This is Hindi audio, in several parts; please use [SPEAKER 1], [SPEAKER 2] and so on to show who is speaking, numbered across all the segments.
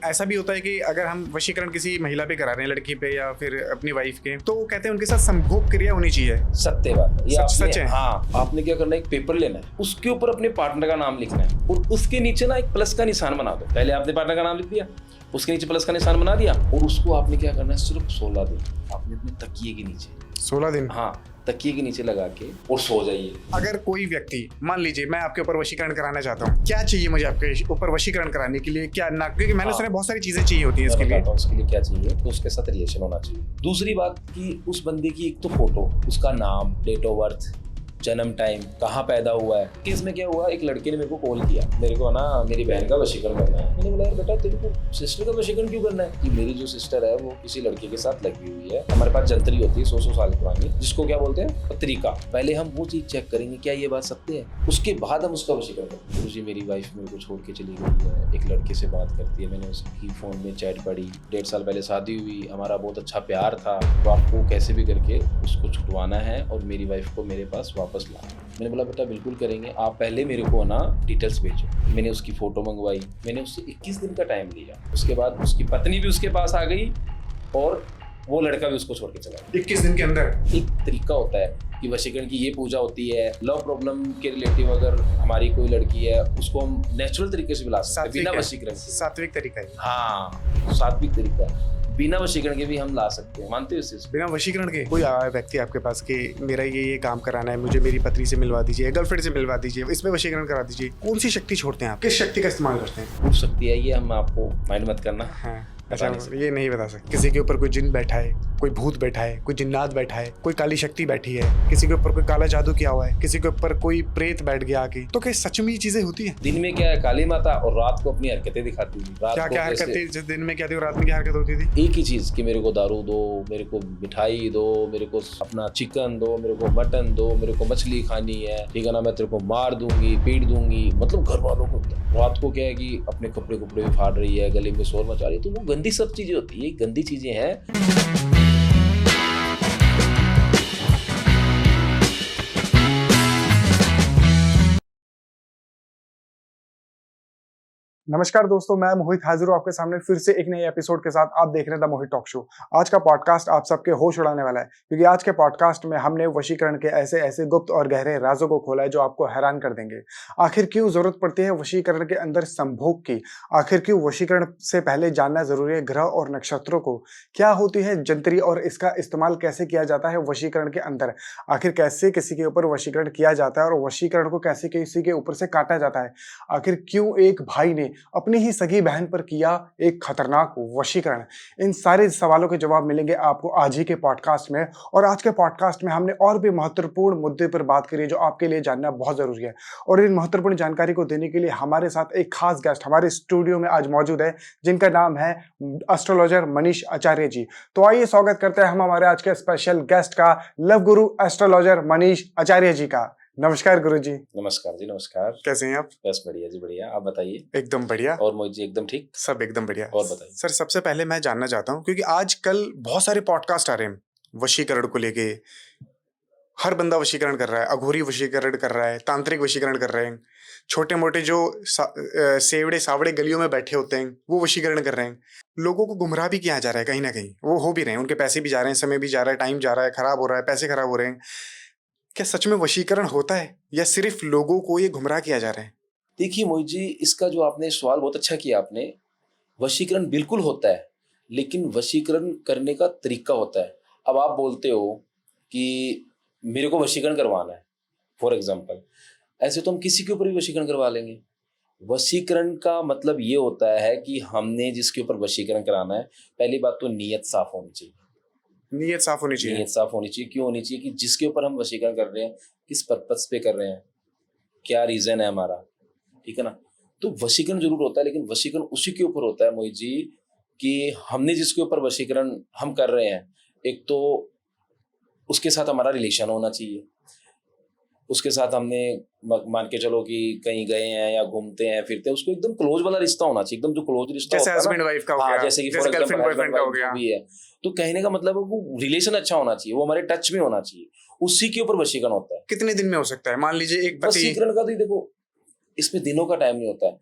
[SPEAKER 1] ऐसा भी होता है कि अगर हम वशीकरण किसी महिला पे करा रहे हैं, लड़की पे या फिर अपनी वाइफ के, तो वो कहते हैं उनके साथ संभोग क्रिया होनी चाहिए।
[SPEAKER 2] सत्य बात है ये।
[SPEAKER 1] सच है।
[SPEAKER 2] हाँ, आपने क्या करना है, एक पेपर लेना है, उसके ऊपर अपने पार्टनर का नाम लिखना है और उसके नीचे ना एक प्लस का निशान बना दो। पहले आपने पार्टनर का नाम लिख दिया, उसके नीचे प्लस का निशान बना दिया और उसको आपने क्या करना है, सिर्फ 16 दिन आपने अपने तकिए के नीचे
[SPEAKER 1] 16 दिन,
[SPEAKER 2] हाँ, तकिए के नीचे लगा के और सो जाइए।
[SPEAKER 1] अगर कोई व्यक्ति मान लीजिए मैं आपके ऊपर वशीकरण कराना चाहता हूँ, क्या चाहिए मुझे आपके ऊपर वशीकरण कराने के लिए? क्या ना, क्योंकि मैंने सुना बहुत सारी चीजें चाहिए होती है इसके लिए।
[SPEAKER 2] उसके लिए क्या चाहिए, तो उसके साथ रिलेशन होना चाहिए। दूसरी बात कि उस बंदे की एक तो फोटो, उसका नाम, डेट ऑफ बर्थ, जन्म टाइम, कहाँ पैदा हुआ है। केस में क्या हुआ, एक लड़के ने मेरे को कॉल किया, मेरे को ना मेरी बहन का वशीकरण करना है। मैंने बोला यार बेटा तेरे को सिस्टर का वशीकरण क्यों करना है? कि मेरी जो सिस्टर है वो किसी लड़के के साथ लगी हुई है, हमारे पास जंतरी होती है 100 साल पुरानी, जिसको क्या बोलते हैं, पत्रिका। पहले हम वो चीज चेक करेंगे क्या ये बात सत्य है, उसके बाद हम उसका वशीकरण करेंगे। गुरुजी मेरी वाइफ मेरे को छोड़ के चली गई है, एक लड़के से बात करती है, मैंने उसकी फोन में चैट पढ़ी, 1.5 साल पहले शादी हुई, हमारा बहुत अच्छा प्यार था, तो आपको कैसे भी करके उसको छुटवाना है और मेरी वाइफ को मेरे पास वापस लाना। मैंने बोला बेटा बिल्कुल करेंगे, आप पहले मेरे को ना डिटेल्स भेजो। मैंने उसकी फोटो मंगवाई, मैंने उससे 21 दिन का टाइम लिया। उसके बाद उसकी पत्नी भी उसके पास आ गई और वो लड़का भी उसको छोड़ के चला गया
[SPEAKER 1] 21 दिन के अंदर।
[SPEAKER 2] एक तरीका होता है कि वशीकरण की ये पूजा होती है। लव प्रॉब्लम के रिलेटिव अगर हमारी कोई लड़की है, उसको हम नेचुरल तरीके से बुला सकते हैं, बिना वशीकरण के।
[SPEAKER 1] सात्विक तरीका है।
[SPEAKER 2] हाँ, सात्विक तरीका, बिना वशीकरण के भी हम ला सकते हैं। मानते हो इस चीज?
[SPEAKER 1] बिना वशीकरण के कोई आया व्यक्ति आपके पास कि मेरा ये काम कराना है, मुझे मेरी पत्नी से मिलवा दीजिए, गर्लफ्रेंड से मिलवा दीजिए, इसमें वशीकरण करा दीजिए, कौन सी शक्ति छोड़ते हैं आप? किस शक्ति का इस्तेमाल करते हैं?
[SPEAKER 2] खूब शक्ति है ये, हम आपको माइंड मत करना।
[SPEAKER 1] हाँ, अच्छा, ये नहीं बता सकते। किसी के ऊपर कोई जिन बैठा है, कोई भूत बैठा है, कोई जिन्नात बैठा है, कोई काली शक्ति बैठी है, किसी के ऊपर कोई काला जादू किया हुआ है, किसी के ऊपर कोई प्रेत बैठ गया आके, तो क्या सच में ये चीजें होती है?
[SPEAKER 2] दिन में क्या है, काली माता, और रात को अपनी हरकतें दिखाती थी।
[SPEAKER 1] क्या क्या हरकतें? जिस दिन में क्या थी, रात में क्या हरकत होती थी?
[SPEAKER 2] एक ही चीज कि मेरे को दारू दो, मेरे को मिठाई दो, मेरे को अपना चिकन दो, मेरे को मटन दो, मेरे को मछली खानी है, ठीक है ना, मैं तेरे को मार दूंगी, पीट दूंगी। मतलब घर वालों को। रात को क्या है कि अपने कपड़े भी फाड़ रही है, गले में शोर मचा रही है, तो वो गंदी सब चीजें होती है। ये गंदी चीजें हैं।
[SPEAKER 1] नमस्कार दोस्तों, मैं मोहित हाजिर हूँ आपके सामने फिर से एक नए एपिसोड के साथ। आप देख रहे हैं द मोहित टॉक शो। आज का पॉडकास्ट आप सबके होश उड़ाने वाला है, क्योंकि आज के पॉडकास्ट में हमने वशीकरण के ऐसे ऐसे गुप्त और गहरे राजों को खोला है जो आपको हैरान कर देंगे। आखिर क्यों जरूरत पड़ती है वशीकरण के अंदर संभोग की? आखिर क्यों वशीकरण से पहले जानना जरूरी है ग्रह और नक्षत्रों को? क्या होती है जंतरी और इसका इस्तेमाल कैसे किया जाता है वशीकरण के अंदर? आखिर कैसे किसी के ऊपर वशीकरण किया जाता है और वशीकरण को कैसे किसी के ऊपर से काटा जाता है? आखिर क्यों एक भाई ने अपनी ही सगी बहन पर किया एक खतरनाक वशीकरण? इन सारे सवालों के जवाब मिलेंगे आपको आज ही के पॉडकास्ट में। और आज के पॉडकास्ट में हमने और भी महत्वपूर्ण मुद्दे पर बात करी है जो आपके लिए जानना बहुत जरूरी है। और इन महत्वपूर्ण जानकारी को देने के लिए हमारे साथ एक खास गेस्ट हमारे स्टूडियो में आज मौजूद है, जिनका नाम है एस्ट्रोलॉजर मनीष आचार्य जी। तो आइए स्वागत करते हैं हम हमारे आज के स्पेशल गेस्ट का, लव गुरु एस्ट्रोलॉजर मनीष आचार्य जी का। नमस्कार गुरु जी।
[SPEAKER 2] नमस्कार जी, नमस्कार।
[SPEAKER 1] कैसे हैं आप?
[SPEAKER 2] बस बढ़िया जी, बढ़िया। आप बताइए।
[SPEAKER 1] एकदम बढ़िया।
[SPEAKER 2] और मोहित जी एकदम ठीक?
[SPEAKER 1] सब एकदम बढ़िया।
[SPEAKER 2] और बताइए
[SPEAKER 1] सर, सबसे पहले मैं जानना चाहता हूँ, क्योंकि आजकल बहुत सारे पॉडकास्ट आ रहे हैं वशीकरण को लेके। हर बंदा वशीकरण कर रहा है, अघोरी वशीकरण कर रहा है, तांत्रिक वशीकरण कर रहे हैं, छोटे मोटे जो सेवड़े सावड़े गलियों में बैठे होते हैं वो वशीकरण कर रहे हैं। लोगों को गुमराह भी किया जा रहा है, कहीं ना कहीं वो हो भी रहे हैं, उनके पैसे भी जा रहे हैं, समय भी जा रहा है, टाइम जा रहा है, खराब हो रहा है, पैसे खराब हो रहे हैं। क्या सच में वशीकरण होता है या सिर्फ लोगों को ये गुमराह किया जा रहा है?
[SPEAKER 2] देखिए मोहित जी, इसका जो आपने सवाल बहुत अच्छा किया आपने। वशीकरण बिल्कुल होता है, लेकिन वशीकरण करने का तरीका होता है। अब आप बोलते हो कि मेरे को वशीकरण करवाना है, फॉर एग्जाम्पल, ऐसे तो हम किसी के ऊपर भी वशीकरण करवा लेंगे। वशीकरण का मतलब ये होता है कि हमने जिसके ऊपर वशीकरण कराना है, पहली बात तो नीयत साफ होनी चाहिए।
[SPEAKER 1] नीयत साफ होनी चाहिए।
[SPEAKER 2] नीयत साफ होनी चाहिए। क्यों होनी चाहिए? कि जिसके ऊपर हम वशीकरण कर रहे हैं, किस पर्पस पे कर रहे हैं, क्या रीजन है हमारा, ठीक है ना। तो वशीकरण जरूर होता है, लेकिन वशीकरण उसी के ऊपर होता है मोहित जी कि हमने जिसके ऊपर वशीकरण हम कर रहे हैं, एक तो उसके साथ हमारा रिलेशन होना चाहिए, उसके साथ हमने मान के चलो कि कहीं गए हैं या घूमते हैं फिरते हैं, उसको एकदम क्लोज वाला रिश्ता होना चाहिए, एकदम जो क्लोज रिश्ता
[SPEAKER 1] जैसे
[SPEAKER 2] होता है
[SPEAKER 1] हस्बैंड वाइफ का हो गया,
[SPEAKER 2] जैसे कि
[SPEAKER 1] जैसे गर्लफ्रेंड बॉयफ्रेंड का हो गया
[SPEAKER 2] भी है। तो कहने का मतलब है वो रिलेशन अच्छा होना चाहिए, वो हमारे टच में होना चाहिए, उसी के ऊपर वशीकरण होता है।
[SPEAKER 1] कितने दिन में हो सकता है? मान लीजिए एक
[SPEAKER 2] वशीकरण का तो देखो, इसमें दिनों का टाइम नहीं होता है।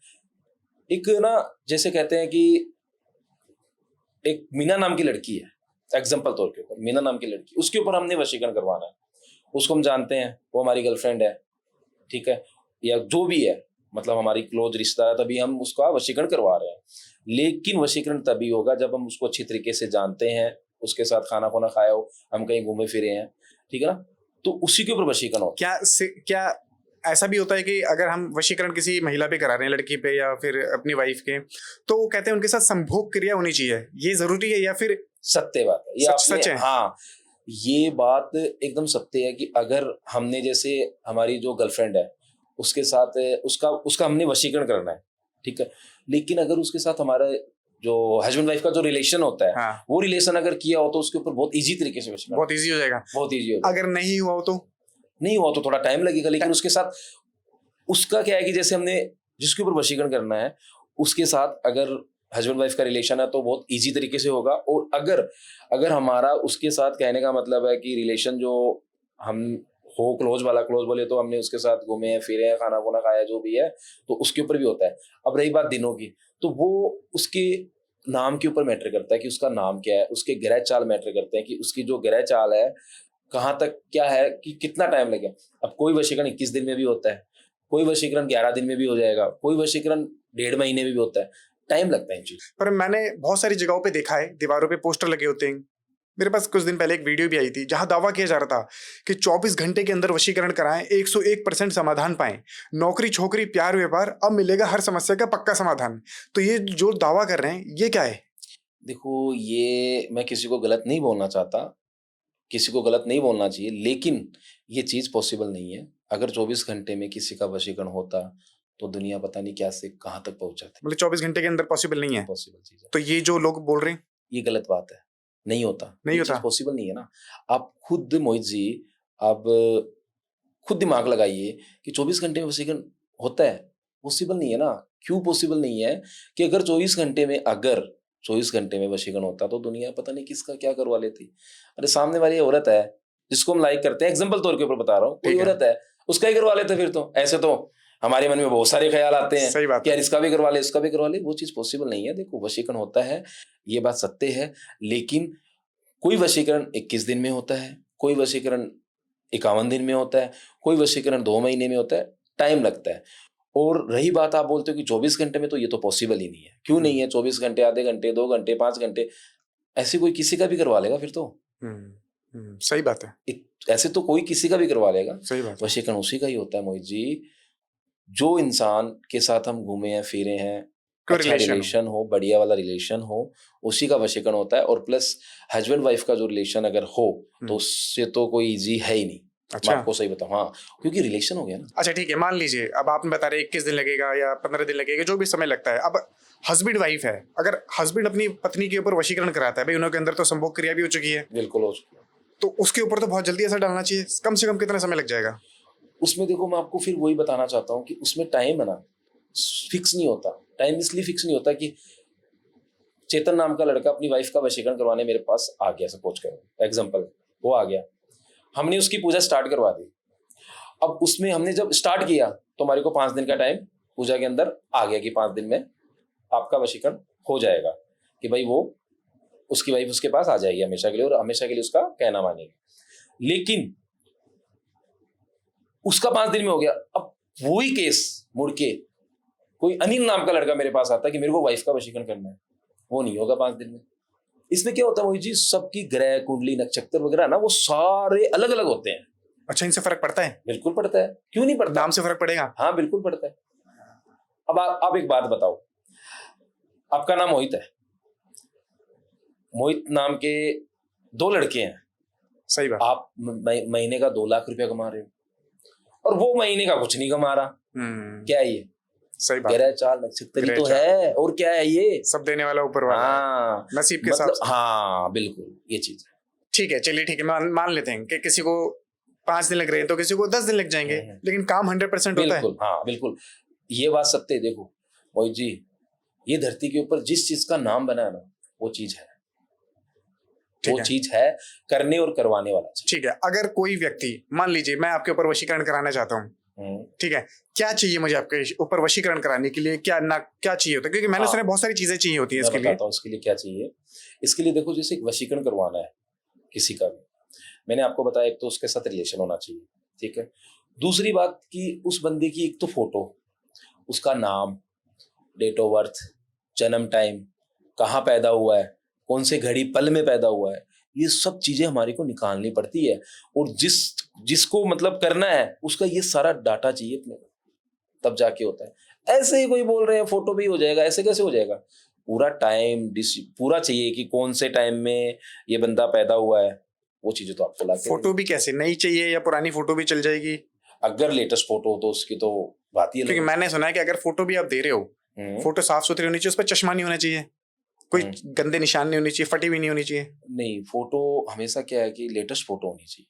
[SPEAKER 2] एक ना, जैसे कहते हैं कि एक मीना नाम की लड़की है, एग्जाम्पल तौर के ऊपर मीना नाम की लड़की, उसके ऊपर हमने वशीकरण करवाना है। उसको हम जानते हैं, वो हमारी गर्लफ्रेंड है, ठीक है, या जो भी है, मतलब हमारी क्लोज रिश्ता है, तभी हम उसका वशीकरण करवा रहे हैं। लेकिन वशीकरण तभी होगा जब हम उसको अच्छी तरीके से जानते हैं, उसके साथ खाना खुना खाया हो, हम कहीं घूमे फिरे हैं, ठीक है ना, तो उसी के ऊपर वशीकरण हो।
[SPEAKER 1] क्या ऐसा भी होता है कि अगर हम वशीकरण किसी महिला पे करा रहे हैं, लड़की पे या फिर अपनी वाइफ के, तो वो कहते हैं उनके साथ संभोग क्रिया होनी चाहिए, ये जरूरी है या फिर?
[SPEAKER 2] सत्य बात है ये,
[SPEAKER 1] सच है।
[SPEAKER 2] हाँ, ये बात एकदम सत्य है कि अगर हमने, जैसे हमारी जो गर्लफ्रेंड है उसके साथ उसका हमने वशीकरण करना है, ठीक है, लेकिन अगर उसके साथ हमारा जो हस्बैंड वाइफ का जो रिलेशन होता है,
[SPEAKER 1] हाँ।
[SPEAKER 2] वो रिलेशन अगर किया हो तो उसके ऊपर बहुत इजी तरीके से वशीकरण,
[SPEAKER 1] बहुत इजी हो जाएगा।
[SPEAKER 2] बहुत इजी हो जाएगा।
[SPEAKER 1] अगर नहीं हुआ हो तो?
[SPEAKER 2] नहीं हुआ तो थोड़ा टाइम लगेगा, लेकिन उसके साथ उसका क्या है कि जैसे हमने जिसके ऊपर वशीकरण करना है उसके साथ अगर हस्बैंड वाइफ का रिलेशन है तो बहुत इजी तरीके से होगा। और अगर हमारा उसके साथ, कहने का मतलब है कि रिलेशन जो हम हो क्लोज वाला, क्लोज बोले तो हमने उसके साथ घूमे हैं फिरे हैं, खाना खुना खाया, जो भी है, तो उसके ऊपर भी होता है। अब रही बात दिनों की, तो वो उसके नाम के ऊपर मैटर करता है कि उसका नाम क्या है, उसके ग्रह चाल मैटर करते हैं कि उसकी जो ग्रह चाल है कहाँ तक क्या है, कि कितना टाइम लगे। अब कोई वशीकरण 21 दिन में भी होता है, कोई वशीकरण 11 दिन में भी हो जाएगा, कोई वशीकरण 1.5 महीने में भी होता है, टाइम लगता है इन चीज।
[SPEAKER 1] पर मैंने बहुत सारी जगहों पे देखा है, दीवारों पे पोस्टर लगे होते हैं। मेरे पास कुछ दिन पहले एक वीडियो भी आई थी जहां दावा किया जा रहा था कि 24 घंटे के अंदर वशीकरण कराएं, 101% समाधान पाएं, नौकरी छोकरी प्यार व्यापार, अब मिलेगा हर समस्या का पक्का समाधान। तो ये जो दावा कर रहे हैं ये क्या है?
[SPEAKER 2] देखो, ये मैं किसी को गलत नहीं बोलना चाहता, किसी को गलत नहीं बोलना चाहिए, लेकिन ये चीज पॉसिबल नहीं है। अगर 24 घंटे में किसी का वशीकरण होता तो दुनिया पता नहीं क्या से कहाँ तक पहुंच जाती।
[SPEAKER 1] मतलब 24 घंटे के अंदर पॉसिबल नहीं है?
[SPEAKER 2] पॉसिबल चीज है
[SPEAKER 1] तो ये जो लोग बोल रहे हैं
[SPEAKER 2] ये गलत बात है, नहीं होता,
[SPEAKER 1] नहीं
[SPEAKER 2] ये
[SPEAKER 1] होता।
[SPEAKER 2] चीज पॉसिबल नहीं है ना। आप खुद मोहित जी, आप खुद दिमाग लगाइए कि 24 घंटे में वशीकरण होता है, पॉसिबल नहीं है ना। क्यों पॉसिबल नहीं है? कि अगर 24 घंटे में वशीकरण होता तो दुनिया पता नहीं किसका क्या करवा लेती। अरे सामने वाली औरत है जिसको हम लाइक करते हैं, एग्जाम्पल तौर के ऊपर बता रहा हूँ, कोई औरत है उसका ही करवा लेते, फिर तो ऐसे तो हमारे मन में बहुत सारे ख्याल आते हैं
[SPEAKER 1] सही बात
[SPEAKER 2] कि यार इसका भी करवा ले, इसका भी करवा ले। वो चीज पॉसिबल नहीं है। देखो, वशीकरण होता है, ये बात सत्य है, लेकिन कोई वशीकरण 21 दिन में होता है, कोई वशीकरण 51 दिन में होता है, कोई वशीकरण 2 महीने में होता है, टाइम लगता है। और रही बात, आप बोलते हो कि 24 घंटे में, तो ये तो पॉसिबल ही नहीं है। क्यों नहीं है? 24 घंटे, आधे घंटे, 2 घंटे, 5 घंटे, ऐसे कोई किसी का भी करवा लेगा फिर तो।
[SPEAKER 1] सही बात है।
[SPEAKER 2] ऐसे तो कोई किसी का भी करवा लेगा।
[SPEAKER 1] सही बात है।
[SPEAKER 2] वशीकरण उसी का ही होता है मोहित जी, जो इंसान के साथ हम घूमे हैं फिरे हैं, अच्छा रिलेशन हो, बढ़िया वाला रिलेशन हो, उसी का वशीकरण होता है। और प्लस हस्बैंड वाइफ का जो रिलेशन अगर हो तो उससे तो कोई इजी है ही नहीं।
[SPEAKER 1] अच्छा।
[SPEAKER 2] मैं आपको सही बताऊं, हाँ, क्योंकि रिलेशन हो गया ना।
[SPEAKER 1] अच्छा ठीक है, मान लीजिए अब आपने बता रहे 21 दिन लगेगा या 15 दिन लगेगा, जो भी समय लगता है। अब हस्बैंड वाइफ है, अगर हस्बैंड अपनी पत्नी के ऊपर वशीकरण कराता है, भाई उनके अंदर तो संभोग क्रिया भी हो चुकी है,
[SPEAKER 2] बिल्कुल हो चुकी है,
[SPEAKER 1] तो उसके ऊपर तो बहुत जल्दी असर डालना चाहिए। कम से कम कितना समय लग जाएगा
[SPEAKER 2] उसमें? देखो, मैं आपको फिर वही बताना चाहता हूँ कि उसमें टाइम है ना, फिक्स नहीं होता। टाइम इसलिए फिक्स नहीं होता कि चेतन नाम का लड़का अपनी वाइफ का वशीकरण करवाने मेरे पास आ गया, सपोज करो एग्जांपल, वो आ गया, हमने उसकी पूजा स्टार्ट करवा दी। अब उसमें हमने जब स्टार्ट किया तो हमारे को 5 दिन का टाइम पूजा के अंदर आ गया कि 5 दिन में आपका वशीकरण हो जाएगा, कि भाई वो उसकी वाइफ उसके पास आ जाएगी हमेशा के लिए, और हमेशा के लिए उसका कहना मानेगी। लेकिन उसका 5 दिन में हो गया। अब वही केस मुड़ के कोई अनिल नाम का लड़का मेरे पास आता है कि मेरे को वाइफ का वशीकरण करना है, वो नहीं होगा 5 दिन में। इसमें क्या होता है मोहित जी, सबकी ग्रह कुंडली नक्षत्र वगैरह ना, वो सारे अलग अलग होते हैं।
[SPEAKER 1] अच्छा, इनसे फर्क पड़ता है?
[SPEAKER 2] बिल्कुल पड़ता है, क्यों नहीं पड़ता?
[SPEAKER 1] नाम से फर्क पड़ेगा?
[SPEAKER 2] हाँ, बिल्कुल पड़ता है। अब आप एक बात बताओ, आपका नाम मोहित है, मोहित नाम के 2 लड़के हैं,
[SPEAKER 1] सही बात।
[SPEAKER 2] आप महीने का 2 लाख रुपया कमा रहे हो और वो महीने का कुछ नहीं कमा रहा। क्या है ये?
[SPEAKER 1] सही बात।
[SPEAKER 2] ग्रह चाल नक्षत्र तो है, और क्या है ये?
[SPEAKER 1] सब देने वाला ऊपर वाला।
[SPEAKER 2] हाँ,
[SPEAKER 1] नसीब के साथ।
[SPEAKER 2] हाँ, बिल्कुल, ये चीज है।
[SPEAKER 1] ठीक है, चलिए ठीक है, मान लेते हैं कि किसी को 5 दिन लग रहे हैं तो किसी को 10 दिन लग जाएंगे, लेकिन काम 100% होता है।
[SPEAKER 2] बिल्कुल, हाँ, बिल्कुल, ये बात सत्य है। देखो मोहित जी, ये धरती के ऊपर जिस चीज का नाम बना है ना, वो चीज है, वो चीज है करने और करवाने वाला चीज।
[SPEAKER 1] ठीक है, अगर कोई व्यक्ति, मान लीजिए मैं आपके ऊपर वशीकरण कराना चाहता हूँ, ठीक है, क्या चाहिए मुझे आपके ऊपर वशीकरण कराने के लिए, क्या चाहिए होता है? क्योंकि मैंने
[SPEAKER 2] हाँ।
[SPEAKER 1] सुना है बहुत सारी चीजें चाहिए होती है
[SPEAKER 2] मैं
[SPEAKER 1] इसके लिए।
[SPEAKER 2] बताता हूँ इसके लिए क्या चाहिए। इसके लिए देखो, जैसे एक वशीकरण करवाना है किसी का भी, मैंने आपको बताया, एक तो उसके साथ रिलेशन होना चाहिए, ठीक है। दूसरी बात कि उस बंदे की एक तो फोटो, उसका नाम, डेट ऑफ बर्थ, जन्म टाइम, कहाँ पैदा हुआ है, कौन से घड़ी पल में पैदा हुआ है, ये सब चीजें हमारे को निकालनी पड़ती है। और जिसको मतलब करना है उसका ये सारा डाटा चाहिए अपने को, तब जाके होता है। ऐसे ही कोई बोल रहे हैं फोटो भी हो जाएगा, ऐसे कैसे हो जाएगा? पूरा टाइम पूरा चाहिए कि कौन से टाइम में ये बंदा पैदा हुआ है, वो चीजें तो आपको लाके
[SPEAKER 1] फोटो भी कैसे नई चाहिए या पुरानी फोटो भी चल जाएगी?
[SPEAKER 2] अगर लेटेस्ट फोटो हो तो उसकी तो बात ही अलग
[SPEAKER 1] क्योंकि
[SPEAKER 2] है।
[SPEAKER 1] मैंने सुना है कि अगर फोटो भी आप दे रहे हो, फोटो साफ सुथरी होनी चाहिए, उस पर चश्मा नहीं होना चाहिए, कोई गंदे निशान नहीं होनी चाहिए, फटी भी नहीं होनी चाहिए।
[SPEAKER 2] नहीं, फोटो हमेशा क्या है कि लेटेस्ट फोटो होनी चाहिए।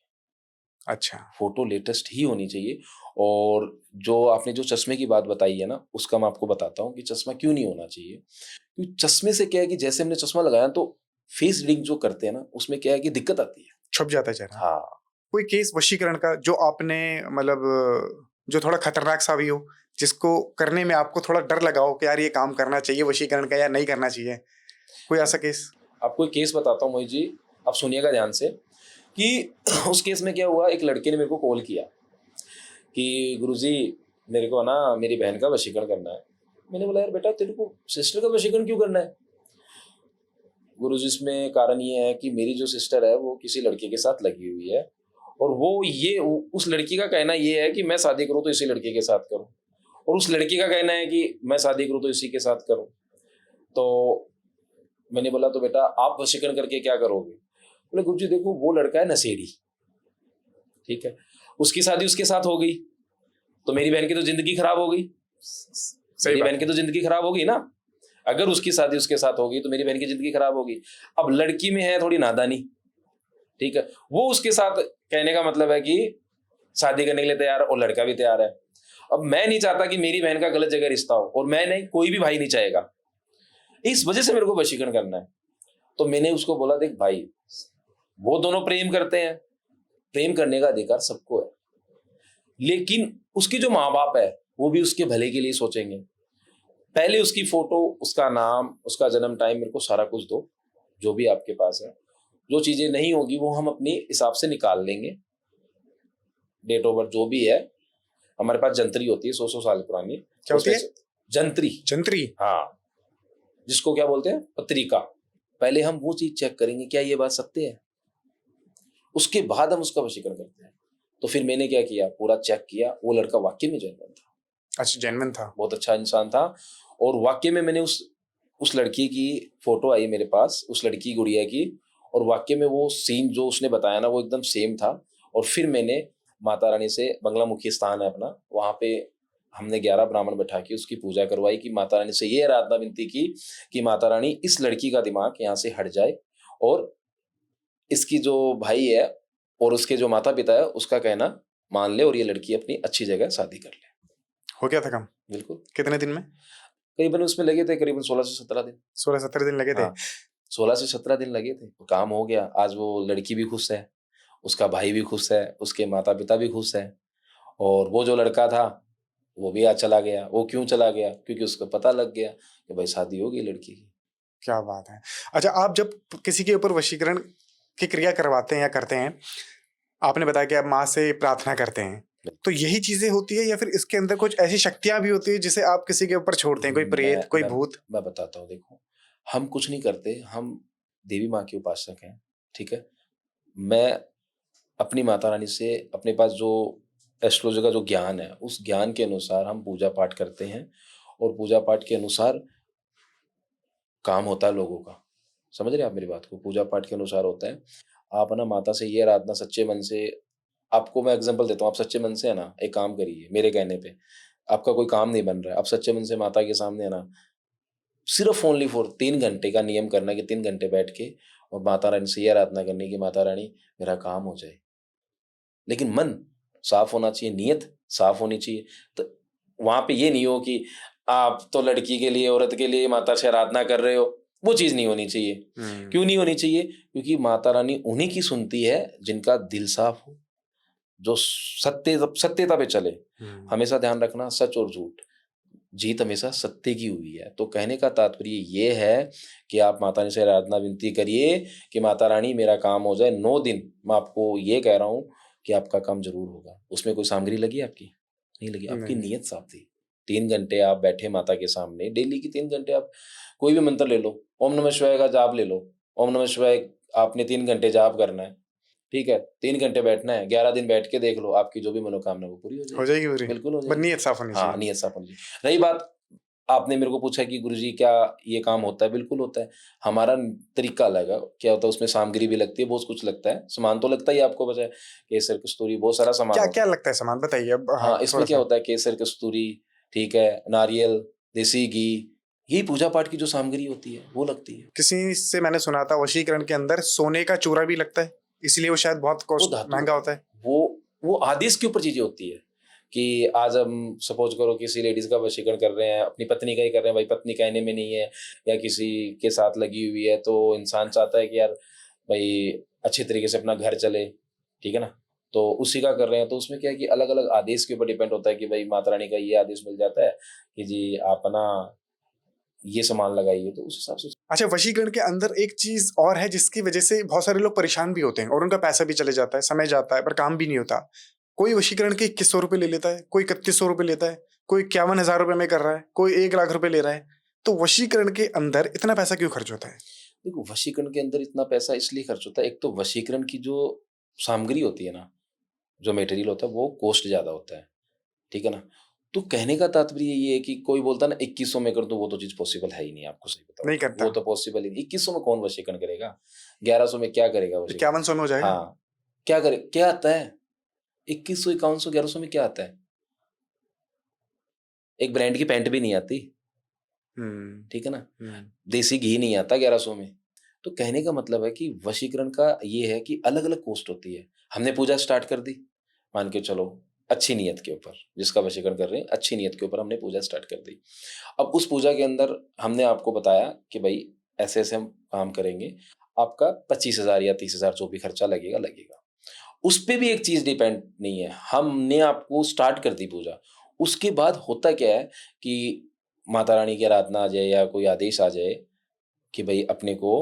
[SPEAKER 1] अच्छा,
[SPEAKER 2] फोटो लेटेस्ट ही होनी चाहिए। और जो आपने जो चश्मे की बात बताई है ना, उसका मैं आपको बताता हूँ कि चश्मा क्यों नहीं होना चाहिए। क्योंकि चश्मे से क्या है कि जैसे हमने चश्मा लगाया तो फेस रीडिंग जो करते हैं ना, उसमें क्या है कि दिक्कत आती है।
[SPEAKER 1] छुप जाता है चेहरा।
[SPEAKER 2] हाँ।
[SPEAKER 1] कोई केस वशीकरण का जो आपने मतलब जो थोड़ा खतरनाक सा भी हो, जिसको करने में आपको थोड़ा डर लगा हो कि यार ये काम करना चाहिए वशीकरण का या नहीं करना चाहिए, कोई ऐसा केस?
[SPEAKER 2] आपको एक केस बताता हूँ मोहित जी, आप सुनिएगा ध्यान से कि उस केस में क्या हुआ। एक लड़के ने मेरे को कॉल किया कि गुरुजी मेरे को ना मेरी बहन का वशीकरण करना है। मैंने बोला यार बेटा तेरे को सिस्टर का वशीकरण क्यों करना है? गुरुजी इसमें कारण ये है कि मेरी जो सिस्टर है वो किसी लड़के के साथ लगी हुई है, और उस लड़की का कहना ये है कि मैं शादी करूँ तो इसी लड़के के साथ करूँ, और उस लड़की का कहना है कि मैं शादी करूँ तो इसी के साथ करूँ। तो मैंने बोला तो बेटा आप वशीकरण करके क्या करोगे? बोले गुरुजी देखो वो लड़का है नशेड़ी, ठीक है, उसकी शादी उसके साथ हो गई तो मेरी बहन की तो जिंदगी खराब हो गई। मेरी बहन की तो जिंदगी खराब होगी ना, अगर उसकी शादी उसके साथ होगी तो मेरी बहन की जिंदगी खराब होगी। अब लड़की में है थोड़ी नादानी, ठीक है, वो उसके साथ, कहने का मतलब है कि शादी करने के लिए तैयार है और लड़का भी तैयार है। अब मैं नहीं चाहता कि मेरी बहन का गलत जगह रिश्ता हो, और मैं नहीं, कोई भी भाई नहीं चाहेगा। इस वजह से मेरे को वशीकरण करना है। तो मैंने उसको बोला देख भाई, वो दोनों प्रेम करते हैं, प्रेम करने का अधिकार सबको है, लेकिन उसके जो माँ बाप है वो भी उसके भले के लिए सोचेंगे। पहले उसकी फोटो, उसका नाम, उसका जन्म टाइम, मेरे को सारा कुछ दो जो भी आपके पास है। जो चीजें नहीं होगी वो हम अपने हिसाब से निकाल लेंगे। डेट ऑफ बर्थ जो भी है, हमारे पास जंतरी होती है 100 साल पुरानी।
[SPEAKER 1] क्या होती है?
[SPEAKER 2] जंतरी।
[SPEAKER 1] जंतरी?
[SPEAKER 2] हाँ, जिसको क्या बोलते हैं, पत्रिका। पहले हम वो चीज चेक करेंगे क्या ये बात सत्य है, उसके बाद हम उसका वशीकरण करते हैं। तो फिर मैंने क्या किया, पूरा चेक किया, वो लड़का वाकई में जेन्युइन था।
[SPEAKER 1] अच्छा, जेन्युइन था,
[SPEAKER 2] बहुत अच्छा इंसान था। और वाकई में मैंने उस लड़की की फोटो आई मेरे पास, उस लड़की की गुड़िया की, और वाकई में वो सीन जो उसने बताया ना वो एकदम सेम था। और फिर मैंने माता रानी से, बंगलामुखी स्थान है अपना, वहां पे हमने 11 ब्राह्मण बैठा के उसकी पूजा करवाई कि माता रानी से ये आराधना विनती की कि माता रानी इस लड़की का दिमाग यहाँ से हट जाए, और इसकी जो भाई है और उसके जो माता पिता है उसका कहना मान ले, और ये लड़की अपनी अच्छी जगह शादी कर ले।
[SPEAKER 1] हो गया था काम?
[SPEAKER 2] बिल्कुल।
[SPEAKER 1] कितने दिन में?
[SPEAKER 2] करीबन उसमें लगे थे करीबन 16 से 17 दिन।
[SPEAKER 1] 16-17 दिन लगे थे?
[SPEAKER 2] हाँ, 16 से 17 दिन लगे थे, काम हो गया। आज वो लड़की भी खुश है, उसका भाई भी खुश है, उसके माता पिता भी खुश है, और वो जो लड़का था वो भी आज चला गया। वो क्यों चला गया? क्योंकि उसको पता लग गया कि भाई शादी होगी लड़की की।
[SPEAKER 1] क्या बात है। अच्छा, आप जब किसी के ऊपर वशीकरण की क्रिया करवाते हैं या करते हैं, आपने बताया कि आप माँ से प्रार्थना करते हैं, तो यही चीजें होती है या फिर इसके अंदर कुछ ऐसी शक्तियां भी होती है जिसे आप किसी के ऊपर छोड़ते हैं, कोई प्रेत, कोई भूत?
[SPEAKER 2] मैं बताता हूँ, देखो हम कुछ नहीं करते, हम देवी माँ के उपासक हैं, ठीक है। मैं अपनी माता रानी से, अपने पास जो एस्ट्रोलॉजी का जो ज्ञान है, उस ज्ञान के अनुसार हम पूजा पाठ करते हैं, और पूजा पाठ के अनुसार काम होता है लोगों का। समझ रहे हैं आप मेरी बात को? पूजा पाठ के अनुसार होता है। आप ना माता से ये आराधना सच्चे मन से, आपको मैं एग्जांपल देता हूँ, आप सच्चे मन से है ना एक काम करिए मेरे कहने पे, आपका कोई काम नहीं बन रहा है, आप सच्चे मन से माता के सामने है ना सिर्फ ओनली फॉर 3 घंटे का नियम करना कि 3 घंटे बैठ के और माता रानी से ये आराधना करनी कि माता रानी मेरा काम हो जाए। लेकिन मन साफ होना चाहिए, नीयत साफ होनी चाहिए। तो वहां पे ये नहीं हो कि आप तो लड़की के लिए, औरत के लिए माता से आराधना कर रहे हो, वो चीज नहीं होनी चाहिए। क्यों नहीं होनी चाहिए? क्योंकि माता रानी उन्हीं की सुनती है जिनका दिल साफ हो, जो सत्यता पे चले। हमेशा ध्यान रखना, सच और झूठ, जीत हमेशा सत्य की हुई है। तो कहने का तात्पर्य ये है कि आप माता रानी से आराधना विनती करिए कि माता रानी मेरा काम हो जाए 9 दिन। मैं आपको ये कह रहा हूँ कि आपका काम जरूर होगा। उसमें कोई सामग्री लगी आपकी? नहीं लगी, आपकी
[SPEAKER 1] नहीं।
[SPEAKER 2] नीयत साफ थी। 3 घंटे आप बैठे माता के सामने, डेली की 3 घंटे आप कोई भी मंत्र ले लो, ओम नमः शिवाय का जाप ले लो, ओम नमः शिवाय आपने 3 घंटे जाप करना है, ठीक है? 3 घंटे बैठना है, 11 दिन बैठ के देख लो, आपकी जो भी मनोकामना है वो पूरी हो
[SPEAKER 1] हो
[SPEAKER 2] जाएगी।
[SPEAKER 1] जाएगी पूरी?
[SPEAKER 2] बिल्कुल हो
[SPEAKER 1] बस
[SPEAKER 2] जाएगी।
[SPEAKER 1] नीयत साफ होनी
[SPEAKER 2] हाँ,
[SPEAKER 1] चाहिए।
[SPEAKER 2] नियत साफ होनी चाहिए। रही बात, आपने मेरे को पूछा कि गुरुजी क्या ये काम होता है? बिल्कुल होता है। हमारा तरीका अलग है। क्या होता है, उसमें सामग्री भी लगती है, बहुत कुछ लगता है। सामान तो लगता ही है आपको, बजाय केसर कस्तूरी बहुत सारा सामान
[SPEAKER 1] क्या
[SPEAKER 2] होता
[SPEAKER 1] क्या लगता है सामान, बताइए अब।
[SPEAKER 2] है।
[SPEAKER 1] हाँ,
[SPEAKER 2] हाँ, इसमें
[SPEAKER 1] थोड़ा
[SPEAKER 2] क्या
[SPEAKER 1] सा।
[SPEAKER 2] होता है, केसर कस्तूरी, ठीक है, नारियल, देसी घी, यही पूजा पाठ की जो सामग्री होती है वो लगती है।
[SPEAKER 1] किसी से मैंने सुना था वशीकरण के अंदर सोने का चूरा भी लगता है, इसलिए वो शायद बहुत
[SPEAKER 2] वो
[SPEAKER 1] कॉस्ट
[SPEAKER 2] धातु
[SPEAKER 1] महंगा
[SPEAKER 2] होती
[SPEAKER 1] होता
[SPEAKER 2] है।
[SPEAKER 1] है।
[SPEAKER 2] वो आदेश के ऊपर चीजें होती है कि आज हम सपोज करो किसी लेडीज का वशीकरण कर रहे हैं, अपनी पत्नी का ही कर रहे हैं, भाई पत्नी कहने में नहीं है या किसी के साथ लगी हुई है, तो इंसान चाहता है कि यार भाई अच्छे तरीके से अपना घर चले, ठीक है ना? तो उसी का कर रहे हैं। तो उसमें क्या है कि अलग अलग आदेश के ऊपर डिपेंड होता है कि भाई माता रानी का ये आदेश मिल जाता है कि जी आप ना ये सामान लगाइए, तो उस हिसाब से।
[SPEAKER 1] अच्छा, वशीकरण के अंदर एक चीज और है जिसकी वजह से बहुत सारे लोग परेशान भी होते हैं और उनका पैसा भी चले जाता है, समय जाता है, पर काम भी नहीं होता। कोई वशीकरण के 2100 रुपए ले लेता है, कोई 3100 रुपए लेता है, कोई 51,000 रुपए में कर रहा है, कोई 1 लाख रुपए ले रहा है। तो वशीकरण के अंदर इतना पैसा क्यों खर्च होता है?
[SPEAKER 2] देखो, वशीकरण के अंदर इतना पैसा इसलिए खर्च होता है, एक तो वशीकरण की जो सामग्री होती है ना, जो मटेरियल होता है वो कॉस्ट ज़्यादा होता है, ठीक है ना? तो कहने का तात्पर्य ये है कि कोई बोलता है ना 2100 में कर दो, वो तो चीज़ पॉसिबल है ही नहीं, आपको सही बताऊँ
[SPEAKER 1] नहीं
[SPEAKER 2] तो।
[SPEAKER 1] करता।
[SPEAKER 2] वो तो पॉसिबल ही नहीं, 2100 में कौन वशीकरण करेगा? 1100 में क्या करेगा वशीकरण?
[SPEAKER 1] 5100 में हो जाएगा।
[SPEAKER 2] हाँ, क्या करे, क्या आता है? 2100, 5100, 1100 में क्या आता है? एक ब्रांड की पैंट भी नहीं आती,
[SPEAKER 1] हम्म।
[SPEAKER 2] ठीक है ना?
[SPEAKER 1] हम्म।
[SPEAKER 2] देसी घी नहीं आता 1100 में। तो कहने का मतलब है कि वशीकरण का ये है कि अलग-अलग कॉस्ट होती है। हमने पूजा स्टार्ट कर दी, मान के चलो अच्छी नीयत के ऊपर, जिसका वशीकरण कर रहे हैं, अच्छी नीयत के ऊपर हमने पूजा स्टार्ट कर दी। अब उस पूजा के अंदर हमने आपको बताया कि भई ऐसे-ऐसे हम काम करेंगे, आपका 25,000 या 30,000 जो भी खर्चा लगेगा, लगेगा। उस पे भी एक चीज़ डिपेंड नहीं है, हमने आपको स्टार्ट कर दी पूजा, उसके बाद होता क्या है कि माता रानी की आराधना आ जाए या कोई आदेश आ जाए कि भई अपने को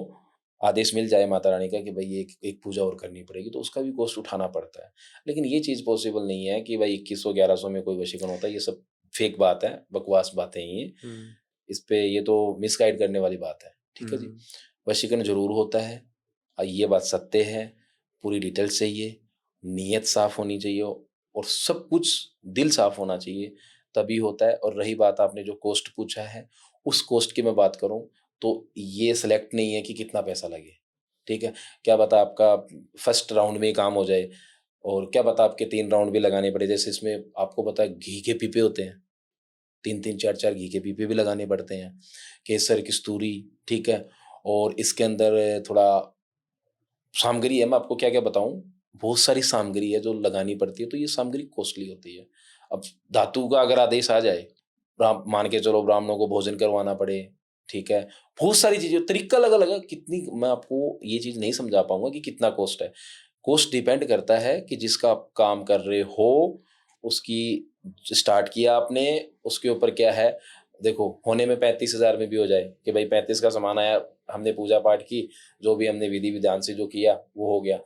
[SPEAKER 2] आदेश मिल जाए माता रानी का कि भई एक एक पूजा और करनी पड़ेगी, तो उसका भी कॉस्ट उठाना पड़ता है। लेकिन ये चीज़ पॉसिबल नहीं है कि भई 2100 1100 में कोई वशीकरण होता है, ये सब फेक बात है, बकवास बातें हैं ये।
[SPEAKER 1] हम्म।
[SPEAKER 2] इस पे ये तो मिसगाइड करने वाली बात है, ठीक है जी?
[SPEAKER 1] हम्म।
[SPEAKER 2] वशीकरण ज़रूर होता है, ये बात सत्य है, पूरी डिटेल चाहिए, नीयत साफ़ होनी चाहिए और सब कुछ दिल साफ़ होना चाहिए, तभी होता है। और रही बात आपने जो कॉस्ट पूछा है, उस कॉस्ट की मैं बात करूँ, तो ये सिलेक्ट नहीं है कि कितना पैसा लगे, ठीक है? क्या पता आपका फर्स्ट राउंड में ही काम हो जाए और क्या पता आपके 3 राउंड भी लगाने पड़े। जैसे इसमें आपको पता है घी के पीपे होते हैं, 3-3 4-4 घी के पीपे भी लगाने पड़ते हैं, केसर, कस्तूरी, ठीक है? और इसके अंदर थोड़ा सामग्री है, मैं आपको क्या-क्या बताऊँ, बहुत सारी सामग्री है जो लगानी पड़ती है, तो ये सामग्री कॉस्टली होती है। अब धातु का अगर आदेश आ जाए, मान के चलो ब्राह्मणों को भोजन करवाना पड़े, ठीक है? बहुत सारी चीज़ें, तरीका अलग-अलग है, कितनी मैं आपको ये चीज़ नहीं समझा पाऊँगा कि कितना कॉस्ट है। कॉस्ट डिपेंड करता है कि जिसका आप काम कर रहे हो, उसकी स्टार्ट किया आपने, उसके ऊपर क्या है। देखो, होने में 35,000 में भी हो जाए कि भाई 35 का सामान आया, हमने पूजा पाठ की, जो भी हमने विधि-विधान से जो किया, वो हो गया।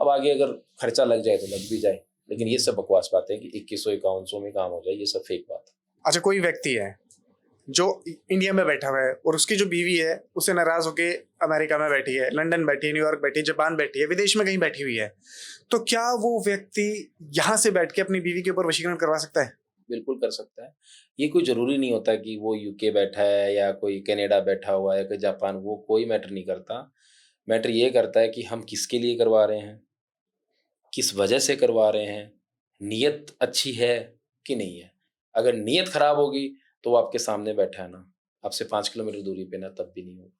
[SPEAKER 2] अब आगे अगर खर्चा लग जाए तो लग भी जाए, लेकिन ये सब बकवास बातें हैं कि 2100 5100 में काम हो जाए, ये सब फेक बात है।
[SPEAKER 1] अच्छा, कोई व्यक्ति है जो इंडिया में बैठा हुआ है और उसकी जो बीवी है उसे नाराज होके अमेरिका में बैठी है, लंदन बैठी है, न्यूयॉर्क बैठी है, जापान बैठी है, विदेश में कहीं बैठी हुई है, तो क्या वो व्यक्ति यहाँ से बैठ के अपनी बीवी के ऊपर वशीकरण करवा सकता है?
[SPEAKER 2] बिल्कुल कर सकता है। ये कोई ज़रूरी नहीं होता कि वो यूके बैठा है या कोई कनाडा बैठा हुआ है, कोई जापान, वो कोई मैटर नहीं करता। मैटर ये करता है कि हम किसके लिए करवा रहे हैं, किस वजह से करवा रहे हैं, नीयत अच्छी है कि नहीं है। अगर नीयत खराब होगी तो वो आपके सामने बैठा है ना, आपसे 5 किलोमीटर दूरी पे ना, तब भी नहीं होगा।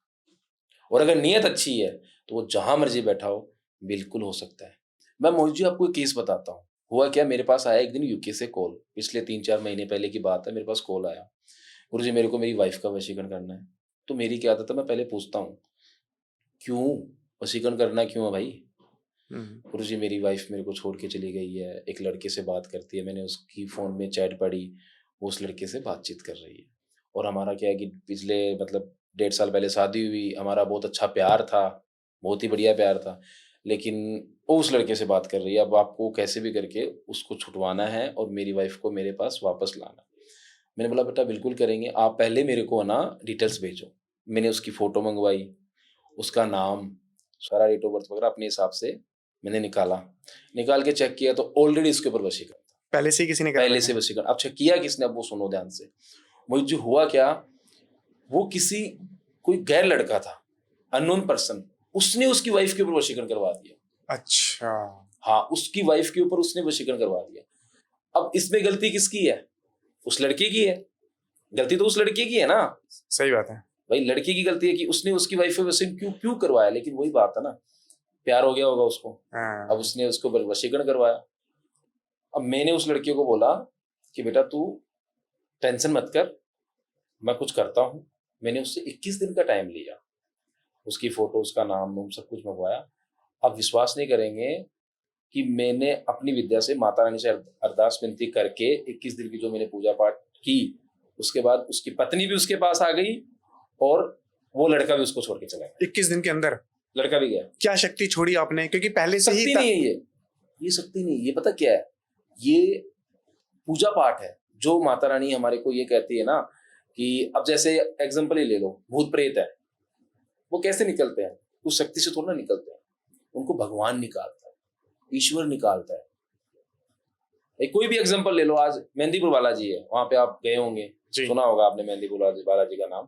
[SPEAKER 2] और अगर नीयत अच्छी है तो वो जहाँ मर्ज़ी बैठा हो, बिल्कुल हो सकता है। मैं मोहित जी आपको एक केस बताता हूँ। हुआ क्या, मेरे पास आया एक दिन यूके से कॉल, पिछले 3-4 महीने पहले की बात है, मेरे पास कॉल आया, गुरुजी मेरे को मेरी वाइफ़ का वशीकरण करना है। तो मेरी क्या आदत है, मैं पहले पूछता हूँ, क्यों? वशीकरण करना क्यों है भाई? गुरुजी मेरी वाइफ मेरे को छोड़ के चली गई है, एक लड़के से बात करती है, मैंने उसकी फ़ोन में चैट पढ़ी, वो उस लड़के से बातचीत कर रही है। और हमारा क्या है कि पिछले मतलब 1.5 साल पहले शादी हुई, हमारा बहुत अच्छा प्यार था, बहुत ही बढ़िया प्यार था। लेकिन वो उस लड़के से बात कर रही है, अब आपको कैसे भी करके उसको छुड़वाना है और मेरी वाइफ को मेरे पास वापस लाना है। मैंने बोला बेटा बिल्कुल करेंगे, आप पहले मेरे को ना डिटेल्स भेजो। मैंने उसकी फ़ोटो मंगवाई, उसका नाम, सारा डेट ऑफ बर्थ वगैरह अपने हिसाब से मैंने निकाल के चेक किया तो ऑलरेडी इसके ऊपर वशीकरण था।
[SPEAKER 1] पहले से ही किसी ने करा
[SPEAKER 2] पहले
[SPEAKER 1] रखा
[SPEAKER 2] से
[SPEAKER 1] है?
[SPEAKER 2] वशीकरण। अब चेक किया किसने, अब वो सुनो ध्यान से। वो जो हुआ क्या, वो किसी कोई गैर लड़का था, अननोन पर्सन, उसने उसकी वाइफ के ऊपर वशीकरण करवा दिया।
[SPEAKER 1] अच्छा।
[SPEAKER 2] हाँ, उसकी वाइफ के ऊपर उसने वशीकरण करवा दिया। अब इसमें गलती किसकी है? उस लड़के की है। गलती तो उस लड़के की है ना।
[SPEAKER 1] सही बात है।
[SPEAKER 2] भाई लड़के की गलती है कि उसने उसकी वाइफ पे वशीकरण क्यों क्यों करवाया। लेकिन वही बात है ना, प्यार हो गया होगा उसको,
[SPEAKER 1] हाँ।
[SPEAKER 2] अब उसने उसको वशीकरण करवाया। अब मैंने उस लड़के को बोला कि बेटा तू टेंशन मत कर, मैं कुछ करता हूँ। मैंने उससे 21 दिन का टाइम लिया, उसकी फोटो, उसका नाम सब कुछ मंगवाया। आप विश्वास नहीं करेंगे कि मैंने अपनी विद्या से माता रानी से अरदास विनती करके 21 दिन की जो मैंने पूजा पाठ की, उसके बाद उसकी पत्नी भी उसके पास आ गई और वो लड़का भी उसको छोड़ के चला गया।
[SPEAKER 1] 21 दिन के अंदर
[SPEAKER 2] लड़का भी गया।
[SPEAKER 1] क्या शक्ति छोड़ी आपने? क्योंकि पहले से ही
[SPEAKER 2] शक्ति नहीं है ये शक्ति नहीं, ये पता क्या है, ये पूजा पाठ है जो माता रानी हमारे को ये कहती है ना कि अब जैसे एग्जांपल ही ले लो, भूत प्रेत है, वो कैसे निकलते हैं? उस शक्ति से थोड़ा ना निकलते हैं, उनको भगवान निकालता है, ईश्वर निकालता है। एक कोई भी एग्जांपल ले लो, आज मेहंदीपुर बालाजी है, वहां पे आप गए होंगे, सुना होगा आपने मेहंदीपुर बालाजी का नाम।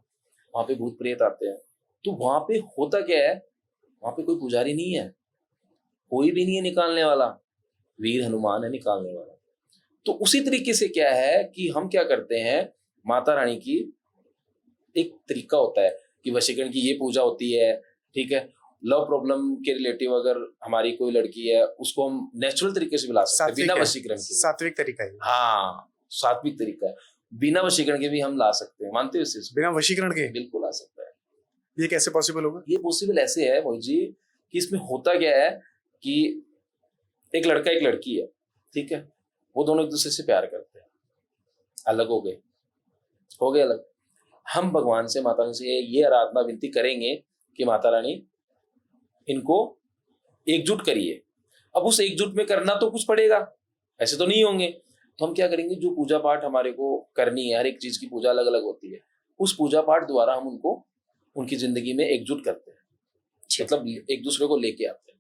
[SPEAKER 2] वहां पे भूत प्रेत आते हैं, तो वहां पे होता क्या है, वहां पे कोई पुजारी नहीं है, कोई भी नहीं है निकालने वाला, वीर हनुमान है निकालने वाला। तो उसी तरीके से क्या है कि हम क्या करते हैं, माता रानी की एक तरीका होता है कि वशीकरण की ये पूजा होती है, ठीक है। लव प्रॉब्लम के रिलेटिव अगर हमारी कोई लड़की है, उसको हम नेचुरल तरीके से भी ला सकते हैं बिना वशीकरण के।
[SPEAKER 1] सात्विक तरीका है।
[SPEAKER 2] हाँ, सात्विक तरीका है, बिना वशीकरण के भी हम ला सकते हैं। मानते हो इस चीज को?
[SPEAKER 1] बिना वशीकरण के
[SPEAKER 2] बिल्कुल आ सकता है।
[SPEAKER 1] ये कैसे पॉसिबल होगा?
[SPEAKER 2] ये पॉसिबल ऐसे है मोहित जी कि इसमें होता क्या है कि एक लड़का एक लड़की है, ठीक है, वो दोनों एक दूसरे से प्यार करते हैं, अलग हो गए अलग। हम भगवान से, माता रानी से ये आराधना विनती करेंगे कि माता रानी इनको एकजुट करिए। अब उस एकजुट में करना तो कुछ पड़ेगा, ऐसे तो नहीं होंगे। तो हम क्या करेंगे, जो पूजा पाठ हमारे को करनी है, हर एक चीज की पूजा अलग अलग होती है, उस पूजा पाठ द्वारा हम उनको उनकी जिंदगी में एकजुट करते हैं, मतलब एक दूसरे को लेके आते हैं।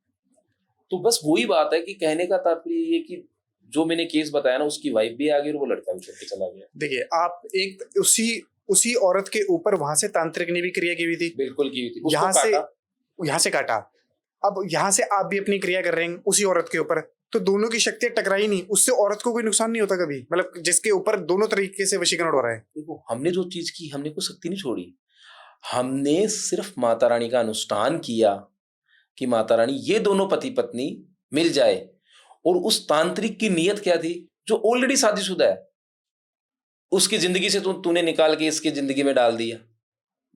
[SPEAKER 2] तो बस वही बात है कि कहने का तात्पर्य ये कि जो मैंने केस बताया ना, उसकी वाइफ भी आ गई और वो लड़का भी छोड़ के चला गया।
[SPEAKER 1] देखिए, आप एक उसी औरत के ऊपर वहां से तांत्रिक ने भी क्रिया की हुई थी।
[SPEAKER 2] बिल्कुल की हुई थी।
[SPEAKER 1] यहाँ से काटा, अब यहाँ से आप भी अपनी क्रिया कर रहे हैं उसी औरत के ऊपर, तो दोनों की शक्तियां टकराई नहीं, उससे औरत को कोई नुकसान नहीं होता कभी? मतलब जिसके ऊपर दोनों तरीके से वशीकरण हो रहा है।
[SPEAKER 2] देखो, हमने जो चीज की, हमने कोई शक्ति नहीं छोड़ी, हमने सिर्फ माता रानी का अनुष्ठान किया कि माता रानी ये दोनों पति पत्नी मिल जाए। और उस तांत्रिक की नीयत क्या थी, जो ऑलरेडी शादीशुदा है, उसकी जिंदगी से तूने निकाल के इसकी जिंदगी में डाल दिया।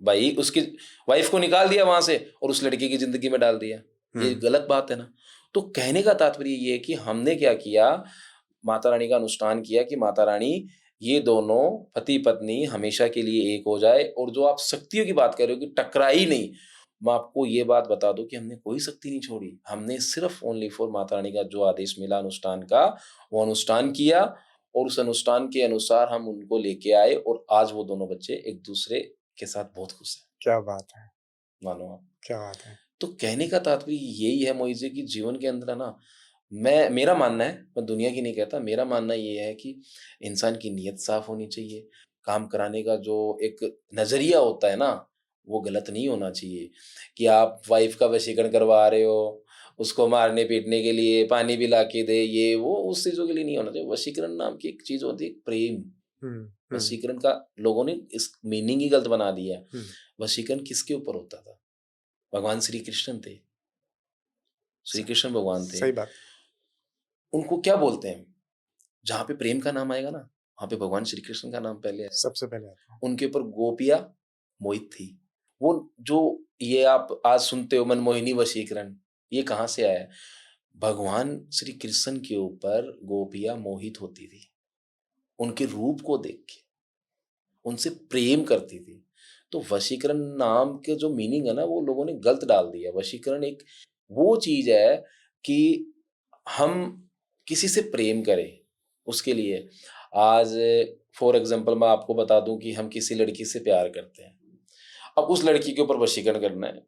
[SPEAKER 2] भाई उसकी वाइफ को निकाल दिया वहां से और उस लड़के की जिंदगी में डाल दिया, ये गलत बात है ना। तो कहने का तात्पर्य ये है कि हमने क्या किया, माता रानी का अनुष्ठान किया कि माता रानी ये दोनों पति पत्नी हमेशा के लिए एक हो जाए। और जो आप शक्तियों की बात कर रहे हो कि टकराई नहीं, मैं आपको ये बात बता दूं कि हमने कोई शक्ति नहीं छोड़ी, हमने सिर्फ ओनली फॉर माता रानी का जो आदेश मिला अनुष्ठान का, वो अनुष्ठान किया और उस अनुष्ठान के अनुसार हम उनको लेके आए और आज वो दोनों बच्चे एक दूसरे के साथ बहुत खुश हैं।
[SPEAKER 1] क्या बात है,
[SPEAKER 2] मानो आप,
[SPEAKER 1] क्या बात है।
[SPEAKER 2] तो कहने का तात्पर्य यही है मोइज़े कि जीवन के अंदर है ना, मेरा मानना है, मैं दुनिया की नहीं कहता, मेरा मानना ये है कि इंसान की नीयत साफ होनी चाहिए, काम कराने का जो एक नजरिया होता है ना, वो गलत नहीं होना चाहिए। कि आप वाइफ का वशीकरण करवा रहे हो, उसको मारने पीटने के लिए, पानी भी ला के दे, ये वो उस चीजों के लिए नहीं होना चाहिए। वशीकरण नाम की एक चीज होती है प्रेम। वशीकरण का लोगों ने इस मीनिंग ही गलत बना दिया है। वशीकरण किसके ऊपर होता था? भगवान श्री कृष्ण थे, श्री कृष्ण भगवान थे।
[SPEAKER 1] सही बात।
[SPEAKER 2] उनको क्या बोलते हैं, जहां पे प्रेम का नाम आएगा ना, वहां पे भगवान श्री कृष्ण का नाम पहले आएगा,
[SPEAKER 1] सबसे पहले आता है।
[SPEAKER 2] उनके ऊपर गोपियां मोहित थी। वो जो ये आप आज सुनते हो मनमोहिनी वशीकरण, ये कहाँ से आया है? भगवान श्री कृष्ण के ऊपर गोपियां मोहित होती थी, उनके रूप को देख के उनसे प्रेम करती थी। तो वशीकरण नाम के जो मीनिंग है ना, वो लोगों ने गलत डाल दिया। वशीकरण एक वो चीज है कि हम किसी से प्रेम करें, उसके लिए आज फॉर एग्जांपल मैं आपको बता दूं कि हम किसी लड़की से प्यार करते हैं, अब उस लड़की के ऊपर वशीकरण करना है,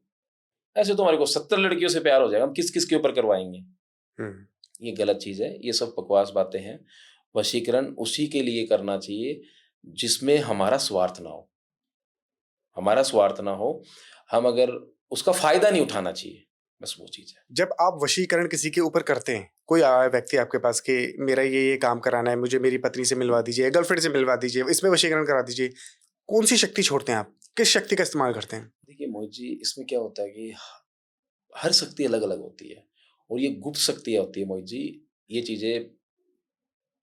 [SPEAKER 2] ऐसे तो हमारे को 70 लड़कियों से प्यार हो जाएगा, हम किस किस के ऊपर करवाएंगे? ये गलत चीज है, ये सब बकवास बातें हैं। वशीकरण उसी के लिए करना चाहिए जिसमें हमारा स्वार्थ ना हो, हमारा स्वार्थ ना हो, हम अगर उसका फायदा नहीं उठाना चाहिए, बस वो चीज है।
[SPEAKER 1] जब आप वशीकरण किसी के ऊपर करते हैं, कोई आया व्यक्ति आपके पास कि मेरा ये काम कराना है, मुझे मेरी पत्नी से मिलवा दीजिए, गर्लफ्रेंड से मिलवा दीजिए, इसमें वशीकरण करा दीजिए, कौन सी शक्ति छोड़ते हैं आप? किस शक्ति का इस्तेमाल करते हैं?
[SPEAKER 2] देखिए मोहित जी, इसमें क्या होता है कि हर शक्ति अलग अलग होती है, और ये गुप्त शक्तियाँ होती है मोहित जी। ये चीजें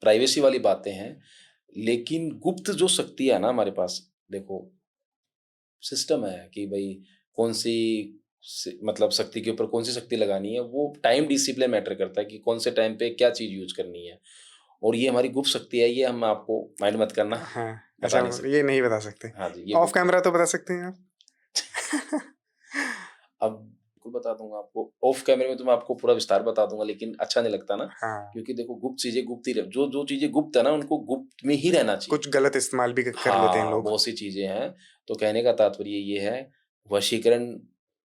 [SPEAKER 2] प्राइवेसी वाली बातें हैं, लेकिन गुप्त जो शक्तियाँ है ना हमारे पास, देखो सिस्टम है कि भाई कौन सी मतलब शक्ति के ऊपर कौन सी शक्ति लगानी है, वो टाइम डिसिप्लिन मैटर करता है कि कौन से टाइम पे क्या चीज यूज करनी है। और ये हमारी गुप्त शक्ति है, ये हम आपको माइंड मत करना,
[SPEAKER 1] हाँ,
[SPEAKER 2] बता
[SPEAKER 1] अच्छा,
[SPEAKER 2] नहीं सकते।
[SPEAKER 1] ये नहीं बता सकते।
[SPEAKER 2] हाँ जी, ये
[SPEAKER 1] ऑफ
[SPEAKER 2] गुप्त है।
[SPEAKER 1] कैमरा तो बता सकते हैं आप।
[SPEAKER 2] अब बिल्कुल बता दूंगा आपको, ऑफ कैमरे में तो मैं आपको पूरा विस्तार बता दूंगा, लेकिन अच्छा नहीं लगता ना,
[SPEAKER 1] हाँ,
[SPEAKER 2] क्योंकि देखो गुप्त चीजें गुप्त ही जो जो चीजें गुप्त है ना, उनको गुप्त में ही रहना चाहिए।
[SPEAKER 1] कुछ गलत इस्तेमाल भी कर लेते हैं
[SPEAKER 2] हाँ,
[SPEAKER 1] लोग।
[SPEAKER 2] बहुत सी चीजें हैं। तो कहने का तात्पर्य ये है, वशीकरण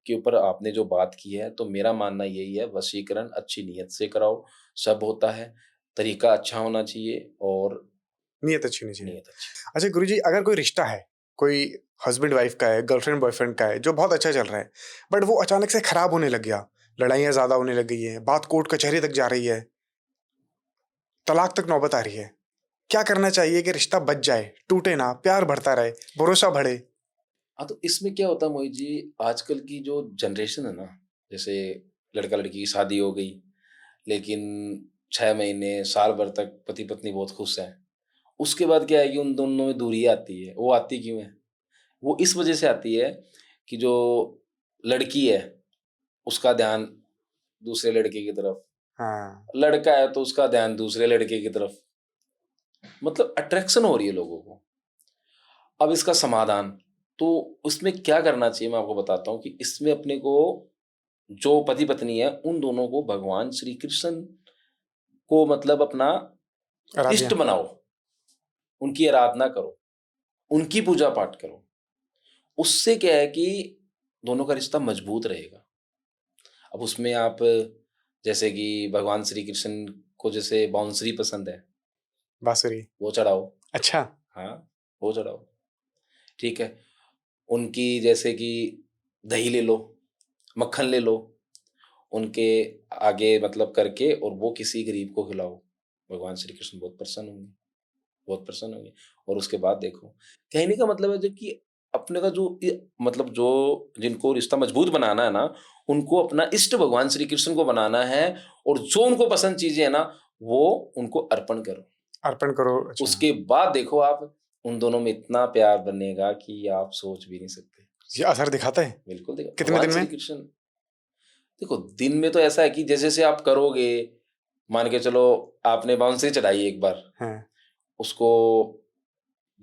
[SPEAKER 2] के ऊपर आपने जो बात की है, तो मेरा मानना यही है, वशीकरण अच्छी नीयत से कराओ, सब होता है, तरीका अच्छा होना चाहिए और
[SPEAKER 1] नियत अच्छी होनी चाहिए।
[SPEAKER 2] नीयत अच्छी।
[SPEAKER 1] अच्छा गुरुजी, अगर कोई रिश्ता है, कोई हस्बैंड वाइफ का है, गर्लफ्रेंड बॉयफ्रेंड का है, जो बहुत अच्छा चल रहा है, बट वो अचानक से खराब होने लग गया, लड़ाइयाँ ज़्यादा होने लग गई हैं, बात कोर्ट कचहरी तक जा रही है, तलाक तक नौबत आ रही है, क्या करना चाहिए कि रिश्ता बच जाए, टूटे ना, प्यार बढ़ता रहे, भरोसा बढ़े?
[SPEAKER 2] हाँ, तो इसमें क्या होता है मोहित जी, आजकल की जो जनरेशन है ना, जैसे लड़का लड़की की शादी हो गई, लेकिन 6 महीने साल भर तक पति पत्नी बहुत खुश हैं, उसके बाद क्या है कि उन दोनों में दूरी आती है। वो आती क्यों है? वो इस वजह से आती है कि जो लड़की है उसका ध्यान दूसरे लड़के की तरफ,
[SPEAKER 1] हाँ,
[SPEAKER 2] लड़का है तो उसका ध्यान दूसरे लड़के की तरफ, मतलब अट्रैक्शन हो रही है लोगों को। अब इसका समाधान, तो उसमें क्या करना चाहिए मैं आपको बताता हूँ कि इसमें अपने को, जो पति पत्नी है उन दोनों को भगवान श्री कृष्ण को मतलब अपना
[SPEAKER 1] आराध्या।
[SPEAKER 2] इष्ट बनाओ, उनकी आराधना करो, उनकी पूजा पाठ करो। उससे क्या है कि दोनों का रिश्ता मजबूत रहेगा। अब उसमें आप, जैसे कि भगवान श्री कृष्ण को जैसे बांसुरी पसंद है,
[SPEAKER 1] बांसुरी।
[SPEAKER 2] वो चढ़ाओ।
[SPEAKER 1] अच्छा।
[SPEAKER 2] हाँ, वो चढ़ाओ, ठीक है। उनकी जैसे कि दही ले लो, मक्खन ले लो, उनके आगे मतलब करके, और वो किसी गरीब को खिलाओ, भगवान श्री कृष्ण बहुत प्रसन्न होंगे, बहुत प्रसन्न होंगे। और उसके बाद देखो, कहने का मतलब है जो कि अपने का जो मतलब जो जिनको रिश्ता मजबूत बनाना है ना, उनको अपना इष्ट भगवान श्री कृष्ण को बनाना है, और जो उनको पसंद चीजें है ना, वो उनको अर्पण करो।
[SPEAKER 1] अर्पण करो, अच्छा।
[SPEAKER 2] उसके बाद देखो आप, उन दोनों में इतना प्यार बनेगा कि आप सोच भी नहीं सकते।
[SPEAKER 1] ये असर दिखाता है?
[SPEAKER 2] बिल्कुल देखो,
[SPEAKER 1] कितने
[SPEAKER 2] भगवान
[SPEAKER 1] दिन
[SPEAKER 2] श्री
[SPEAKER 1] में?
[SPEAKER 2] कृष्ण, देखो दिन में तो ऐसा है कि जैसे जैसे आप करोगे, मान के चलो आपने बांसुरी चढ़ाई एक बार,
[SPEAKER 1] हाँ।
[SPEAKER 2] उसको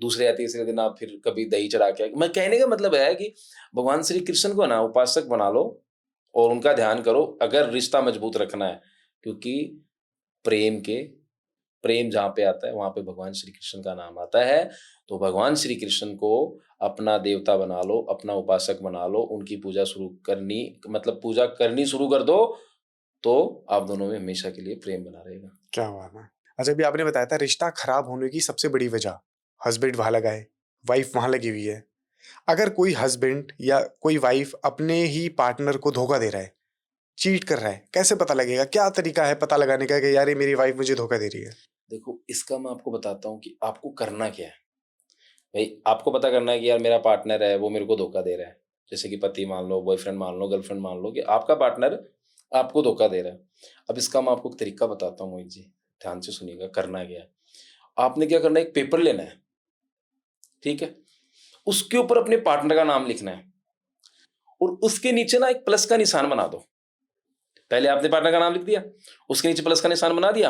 [SPEAKER 2] दूसरे या तीसरे दिन आप फिर कभी दही चढ़ा के, मैं कहने का मतलब है कि भगवान श्री कृष्ण को ना उपासक बना लो और उनका ध्यान करो, अगर रिश्ता मजबूत रखना है। क्योंकि प्रेम के प्रेम जहाँ पे आता है वहां पे भगवान श्री कृष्ण का नाम आता है। तो भगवान श्री कृष्ण को अपना देवता बना लो, अपना उपासक बना लो, उनकी पूजा शुरू करनी, मतलब पूजा करनी शुरू कर दो, तो आप दोनों में हमेशा के लिए प्रेम बना रहेगा।
[SPEAKER 1] क्या बात है। अच्छा, अभी आपने बताया था रिश्ता खराब होने की सबसे बड़ी वजह, हस्बैंड वहां लगा है, वाइफ वहां लगी हुई है। अगर कोई हस्बैंड या कोई वाइफ अपने ही पार्टनर को धोखा दे रहा है, चीट कर रहा है, कैसे पता लगेगा? क्या तरीका है पता लगाने का कि यार ये मेरी वाइफ मुझे धोखा दे रही है?
[SPEAKER 2] देखो, इसका मैं आपको बताता हूँ कि आपको करना क्या है। भाई आपको पता करना है कि यार मेरा पार्टनर है वो मेरे को धोखा दे रहा है, जैसे कि पति मान लो, बॉयफ्रेंड मान लो, गर्लफ्रेंड मान लो, कि आपका पार्टनर आपको धोखा दे रहा है। अब इसका मैं आपको एक तरीका बताता हूँ मोहित जी, ध्यान से सुनिएगा। करना क्या है, आपने क्या करना है, एक पेपर लेना है, ठीक है, उसके ऊपर अपने पार्टनर का नाम लिखना है, और उसके नीचे ना एक प्लस का निशान बना दो। पहले आपने पार्टनर का नाम लिख दिया, उसके नीचे प्लस का निशान बना दिया,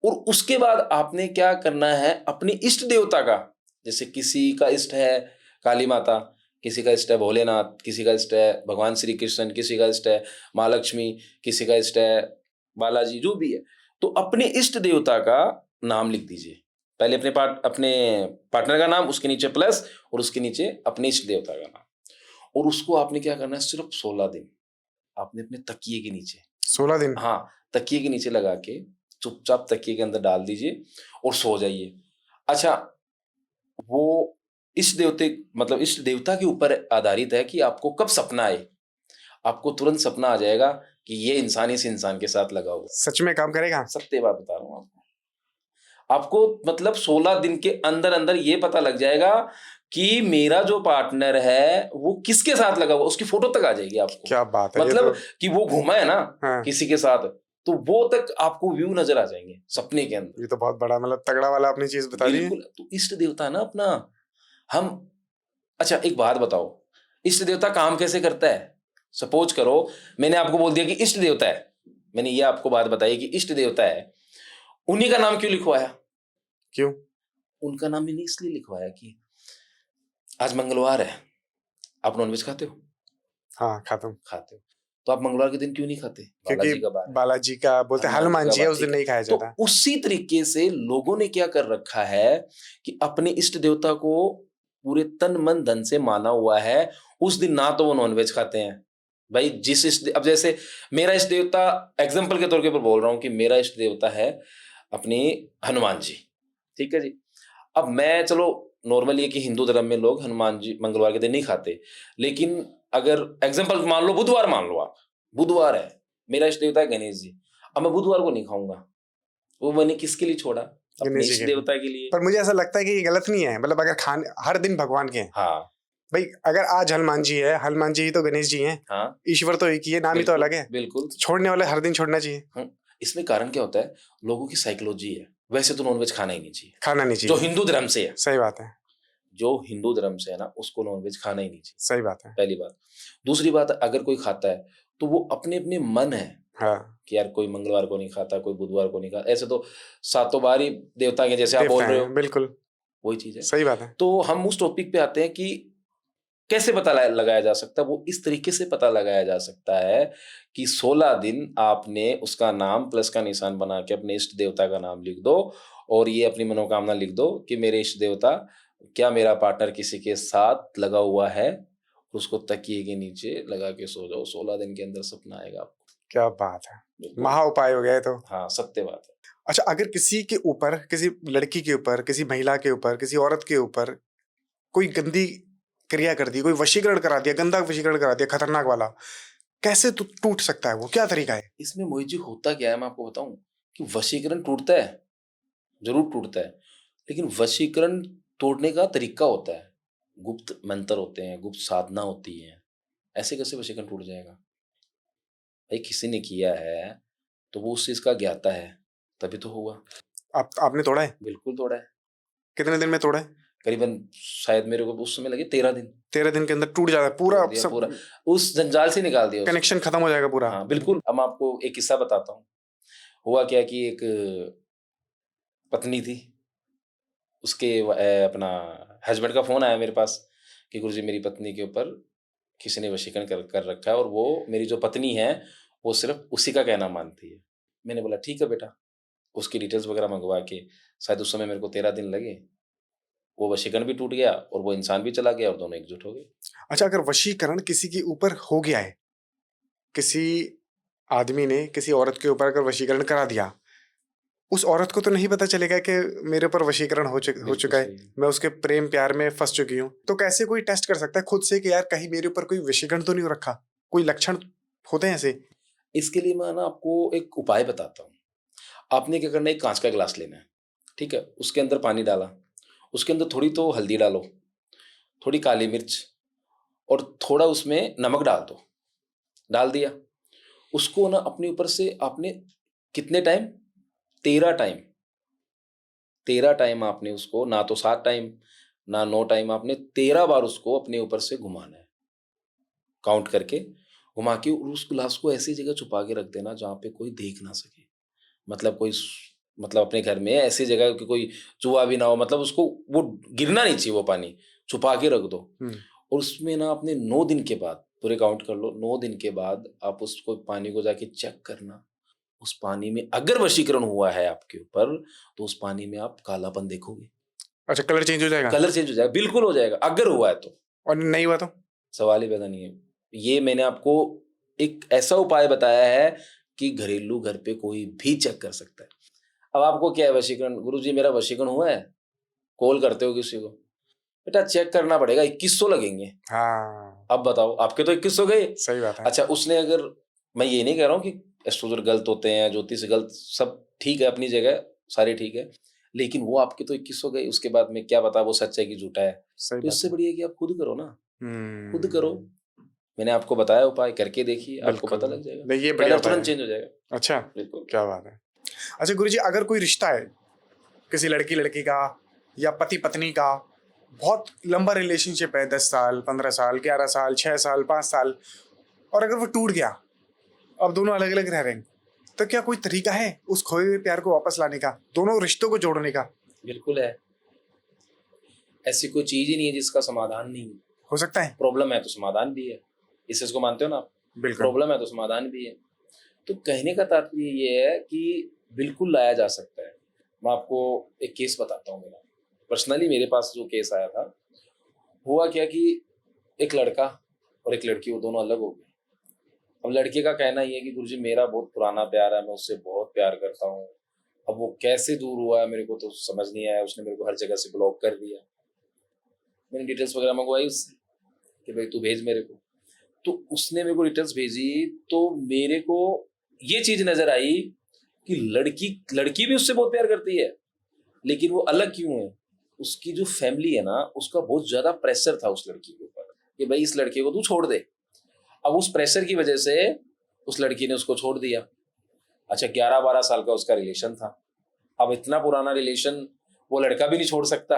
[SPEAKER 2] और उसके बाद आपने क्या करना है, अपने इष्ट देवता का, जैसे किसी का इष्ट है काली माता, किसी का इष्ट है भोलेनाथ, किसी का इष्ट है भगवान श्री कृष्ण, किसी का इष्ट है माँ लक्ष्मी, किसी का इष्ट है बालाजी, जो भी है, तो अपने इष्ट देवता का नाम लिख दीजिए। पहले अपने पार्टनर का नाम, उसके नीचे प्लस, और उसके नीचे अपने इष्ट देवता का नाम, और उसको आपने क्या करना है, सिर्फ 16 दिन आपने अपने तकिए के नीचे,
[SPEAKER 1] 16 दिन?
[SPEAKER 2] हाँ, तकिए के नीचे लगा के चुपचाप तकिए के अंदर डाल दीजिए और सो जाइए। अच्छा, वो इष्ट देवता के ऊपर आधारित है कि आपको कब सपना आए। आपको तुरंत सपना आ जाएगा कि ये इंसान इस इंसान के साथ लगा हुआ।
[SPEAKER 1] सच में काम करेगा?
[SPEAKER 2] सत्य बात बता रहा हूँ आपको मतलब 16 दिन के अंदर अंदर ये पता लग जाएगा कि मेरा जो पार्टनर है वो किसके साथ लगा हुआ, उसकी फोटो तक आ जाएगी आपको।
[SPEAKER 1] क्या बात है,
[SPEAKER 2] मतलब कि वो घूमा है ना
[SPEAKER 1] हाँ।
[SPEAKER 2] किसी के साथ, तो वो तक आपको व्यू नजर आ जाएंगे सपने के अंदर।
[SPEAKER 1] ये तो बहुत बड़ा मतलब तगड़ा वाला अपनी चीज बता दी।
[SPEAKER 2] बिल्कुल, तो इष्ट देवता ना अपना हम। अच्छा एक बात बताओ, इष्ट देवता काम कैसे करता है? सपोज करो मैंने आपको बोल दिया कि इष्ट देवता है, मैंने ये आपको बात बताई कि इष्ट देवता है, उन्हीं का नाम क्यों लिखवाया?
[SPEAKER 1] क्यों?
[SPEAKER 2] उनका नाम मैंने इसलिए लिखवाया कि आज मंगलवार है, आप नॉनवेज खाते हो?
[SPEAKER 1] हाँ, खाता हूँ।
[SPEAKER 2] खाते हो, तो आप मंगलवार के दिन क्यों नहीं खाते?
[SPEAKER 1] क्योंकि
[SPEAKER 2] बालाजी का बार है,
[SPEAKER 1] बालाजी का बोलते हैं, हनुमान जी है, उस दिन नहीं खाया
[SPEAKER 2] तो
[SPEAKER 1] जाता।
[SPEAKER 2] उसी तरीके से लोगों ने क्या कर रखा है कि अपने इष्ट देवता को पूरे तन मन धन से माना हुआ है। उस दिन ना तो वो नॉनवेज खाते हैं भाई, अब जैसे मेरा इष्ट देवता, एग्जाम्पल के तौर के ऊपर बोल रहा हूं कि मेरा इष्ट देवता है अपनी हनुमान जी, ठीक है जी। अब मैं चलो नॉर्मली है कि हिंदू धर्म में लोग हनुमान जी मंगलवार के दिन नहीं खाते, लेकिन अगर एग्जाम्पल मान लो बुधवार मान लो, आप बुधवार है, मेरा इष्ट देवता है गणेश जी, अब मैं बुधवार को नहीं खाऊंगा, वो मैंने किसके लिए छोड़ा? अपने
[SPEAKER 1] गणेश जी
[SPEAKER 2] इष्ट
[SPEAKER 1] के।
[SPEAKER 2] देवता के लिए।
[SPEAKER 1] पर मुझे ऐसा लगता है कि ये गलत नहीं है, मतलब अगर खाने हर दिन भगवान के हैं।
[SPEAKER 2] हाँ
[SPEAKER 1] भाई अगर आज हनुमान जी है, हनुमान जी ही तो गणेश जी हैं।
[SPEAKER 2] हाँ,
[SPEAKER 1] ईश्वर तो एक ही है, नाम ही तो अलग है।
[SPEAKER 2] बिल्कुल।
[SPEAKER 1] छोड़ने वाले हर दिन छोड़ना चाहिए।
[SPEAKER 2] इसमें कारण क्या होता है, लोगों की साइकोलॉजी है। वैसे तो नॉनवेज खाना ही नहीं चाहिए,
[SPEAKER 1] खाना नहीं
[SPEAKER 2] जो
[SPEAKER 1] चाहिए।
[SPEAKER 2] हिंदू धर्म से है,
[SPEAKER 1] सही बात है।
[SPEAKER 2] जो हिंदू धर्म से है ना, उसको नॉनवेज खाना ही नहीं चाहिए,
[SPEAKER 1] सही बात है।
[SPEAKER 2] पहली बात। दूसरी बात, अगर कोई खाता है तो वो अपने अपने मन है
[SPEAKER 1] हाँ,
[SPEAKER 2] कि यार कोई मंगलवार को नहीं खाता, कोई बुधवार को नहीं खाता, ऐसे तो सातों बार ही देवता के जैसे आप बोल
[SPEAKER 1] देवता
[SPEAKER 2] रहे
[SPEAKER 1] है,
[SPEAKER 2] हो,
[SPEAKER 1] बिल्कुल
[SPEAKER 2] वही चीज है।
[SPEAKER 1] सही बात है।
[SPEAKER 2] तो हम उस टॉपिक पे आते हैं कि कैसे पता लगाया जा सकता है। वो इस तरीके से पता लगाया जा सकता है कि 16 दिन आपने उसका नाम प्लस का निशान बना के अपने इष्ट देवता का नाम लिख दो, और ये अपनी मनोकामना लिख दो कि मेरे इष्ट देवता, क्या मेरा पार्टनर किसी के साथ लगा हुआ है, उसको तकिए के नीचे लगा के सो जाओ, 16 दिन के अंदर सपना आएगा आपको।
[SPEAKER 1] क्या बात है,
[SPEAKER 2] बिल्कुल।
[SPEAKER 1] महा उपाय हो गया है तो।
[SPEAKER 2] हाँ, सत्य बात है।
[SPEAKER 1] अच्छा, अगर किसी के ऊपर, किसी लड़की के ऊपर, किसी महिला के ऊपर, किसी औरत के ऊपर कोई गंदी क्रिया कर दी, कोई वशीकरण करा दिया, गंदा वशीकरण करा दिया, खतरनाक वाला, कैसे टूट सकता है वो? क्या तरीका है?
[SPEAKER 2] इसमें मोहित जी होता क्या है, मैं आपको बताऊं कि वशीकरण टूटता है, जरूर टूटता है, लेकिन वशीकरण तोड़ने का तरीका होता है, गुप्त मंत्र होते हैं, गुप्त साधना होती है। ऐसे कैसे वशीकरण टूट जाएगा? भाई किसी ने किया है तो वो उस चीज का ज्ञाता है, तभी तो हुआ।
[SPEAKER 1] आपने तोड़ा है?
[SPEAKER 2] बिल्कुल तोड़ा है।
[SPEAKER 1] कितने दिन में तोड़ा है?
[SPEAKER 2] करीबन शायद मेरे को उस समय लगे 13 दिन।
[SPEAKER 1] 13 दिन के अंदर टूट जाता है पूरा,
[SPEAKER 2] तोड़ दिया
[SPEAKER 1] सब
[SPEAKER 2] पूरा, उस जंजाल से निकाल दिया उसको।
[SPEAKER 1] कनेक्शन खत्म हो जाएगा पूरा।
[SPEAKER 2] हाँ बिल्कुल। अब मैं आपको एक किस्सा बताता हूँ। हुआ क्या कि एक पत्नी थी, उसके अपना हस्बैंड का फोन आया मेरे पास कि गुरुजी मेरी पत्नी के ऊपर किसी ने वशीकरण कर रखा है, और वो मेरी जो पत्नी है वो सिर्फ उसी का कहना मानती है। मैंने बोला ठीक है बेटा, उसकी डिटेल्स वगैरह मंगवा के, शायद उस समय मेरे को 13 दिन लगे, वो वशीकरण भी टूट गया और वो इंसान भी चला गया और दोनों एकजुट हो गए।
[SPEAKER 1] अच्छा, अगर वशीकरण किसी के ऊपर हो गया है, किसी आदमी ने किसी औरत के ऊपर अगर वशीकरण करा दिया, उस औरत को तो नहीं पता चलेगा कि मेरे ऊपर वशीकरण हो चुका है, मैं उसके प्रेम प्यार में फंस चुकी हूँ। तो कैसे कोई टेस्ट कर सकता है खुद से कि यार कहीं मेरे ऊपर कोई वशीकरण तो नहीं हो रखा? कोई लक्षण होते हैं ऐसे?
[SPEAKER 2] इसके लिए मैं ना आपको एक उपाय बताता हूँ। आपने क्या करना है, एक कांच का गिलास लेना है, ठीक है, उसके अंदर पानी डाला, उसके अंदर थोड़ी तो हल्दी डालो, थोड़ी काली मिर्च, और थोड़ा उसमें नमक डाल दो। डाल दिया, उसको ना अपने ऊपर से आपने कितने टाइम, 13 टाइम, 13 टाइम आपने उसको, ना तो 7 टाइम ना 9 टाइम, आपने 13 बार उसको अपने ऊपर से घुमाना है काउंट करके। घुमा के, और उस गिलास को ऐसी जगह छुपा के रख देना जहाँ पे कोई देख ना सके। मतलब कोई मतलब अपने घर में ऐसी जगह कि कोई चूहा भी ना हो, मतलब उसको वो गिरना नहीं चाहिए, वो पानी छुपा के रख दो। और उसमें ना अपने 9 दिन के बाद, पूरे काउंट कर लो, 9 दिन के बाद आप उसको पानी को जाके चेक करना। उस पानी में अगर वशीकरण हुआ है आपके ऊपर, तो उस पानी में आप कालापन देखोगे।
[SPEAKER 1] अच्छा, कलर चेंज हो जाएगा?
[SPEAKER 2] कलर चेंज हो जाएगा, बिल्कुल हो जाएगा, अगर हुआ है तो।
[SPEAKER 1] और नहीं हुआ तो?
[SPEAKER 2] सवाल ही पैदा नहीं है। ये मैंने आपको एक ऐसा उपाय बताया है कि घरेलू घर पे कोई भी चेक कर सकता है। अब आपको क्या है वशीकरण, गुरुजी मेरा वशीकरण हुआ है, कॉल करते हो किसी को, बेटा चेक करना पड़ेगा, 2100 लगेंगे।
[SPEAKER 1] हाँ,
[SPEAKER 2] अब बताओ, आपके तो 2100 गए।
[SPEAKER 1] सही बात है।
[SPEAKER 2] अच्छा, उसने अगर, मैं ये नहीं कह रहा हूँ कि एस्ट्रोलॉजर गलत होते हैं, ज्योतिष गलत, सब ठीक है अपनी जगह, सारे ठीक है, लेकिन वो आपके तो 2100 गए, उसके बाद में क्या पता वो सच है कि झूठा है।
[SPEAKER 1] सही
[SPEAKER 2] तो
[SPEAKER 1] बात
[SPEAKER 2] इससे
[SPEAKER 1] है।
[SPEAKER 2] बढ़िया कि आप खुद करो ना, खुद करो।
[SPEAKER 1] हम्म,
[SPEAKER 2] मैंने आपको बताया उपाय, करके देखिए, आपको
[SPEAKER 1] बिल्कुल।
[SPEAKER 2] पता लग जाएगा,
[SPEAKER 1] नहीं, ये बढ़िया
[SPEAKER 2] कलर
[SPEAKER 1] उपाय
[SPEAKER 2] तुरंत
[SPEAKER 1] है।
[SPEAKER 2] चेंज हो जाएगा।
[SPEAKER 1] अच्छा,
[SPEAKER 2] बिल्कुल।
[SPEAKER 1] क्या बात है। अच्छा गुरुजी, अगर कोई रिश्ता है किसी लड़की लड़की का या पति पत्नी का, बहुत लंबा रिलेशनशिप है, 10 साल, 15 साल, 11 साल, 6 साल, 5 साल, और अगर वो टूट गया, अब दोनों अलग अलग रह रहे हैं, तो क्या कोई तरीका है उस खोए हुए प्यार को वापस लाने का, दोनों रिश्तों को जोड़ने का?
[SPEAKER 2] बिल्कुल है, ऐसी कोई चीज ही नहीं है जिसका समाधान नहीं है।
[SPEAKER 1] हो सकता है?
[SPEAKER 2] प्रॉब्लम है तो समाधान भी है, इस चीज को मानते हो ना आप?
[SPEAKER 1] बिल्कुल।
[SPEAKER 2] प्रॉब्लम है तो समाधान भी है। तो कहने का तात्पर्य ये है कि बिल्कुल लाया जा सकता है। मैं आपको एक केस बताता हूँ मेरा, पर्सनली मेरे पास जो केस आया था। हुआ क्या कि एक लड़का और एक लड़की, वो दोनों अलग हो गए। अब लड़के का कहना ये है कि गुरुजी मेरा बहुत पुराना प्यार है, मैं उससे बहुत प्यार करता हूँ। अब वो कैसे दूर हुआ है मेरे को तो समझ नहीं आया, उसने मेरे को हर जगह से ब्लॉक कर दिया। मैंने डिटेल्स वगैरह मंगवाई उससे कि भाई तू भेज मेरे को, तो उसने मेरे को डिटेल्स भेजी। तो मेरे को ये चीज नजर आई कि लड़की भी उससे बहुत प्यार करती है, लेकिन वो अलग क्यों है? उसकी जो फैमिली है ना, उसका बहुत ज्यादा प्रेशर था उस लड़की के ऊपर कि भाई इस लड़के को तू छोड़ दे। अब उस प्रेशर की वजह से उस लड़की ने उसको छोड़ दिया। अच्छा, 11-12 साल का उसका रिलेशन था। अब इतना पुराना रिलेशन वो लड़का भी नहीं छोड़ सकता।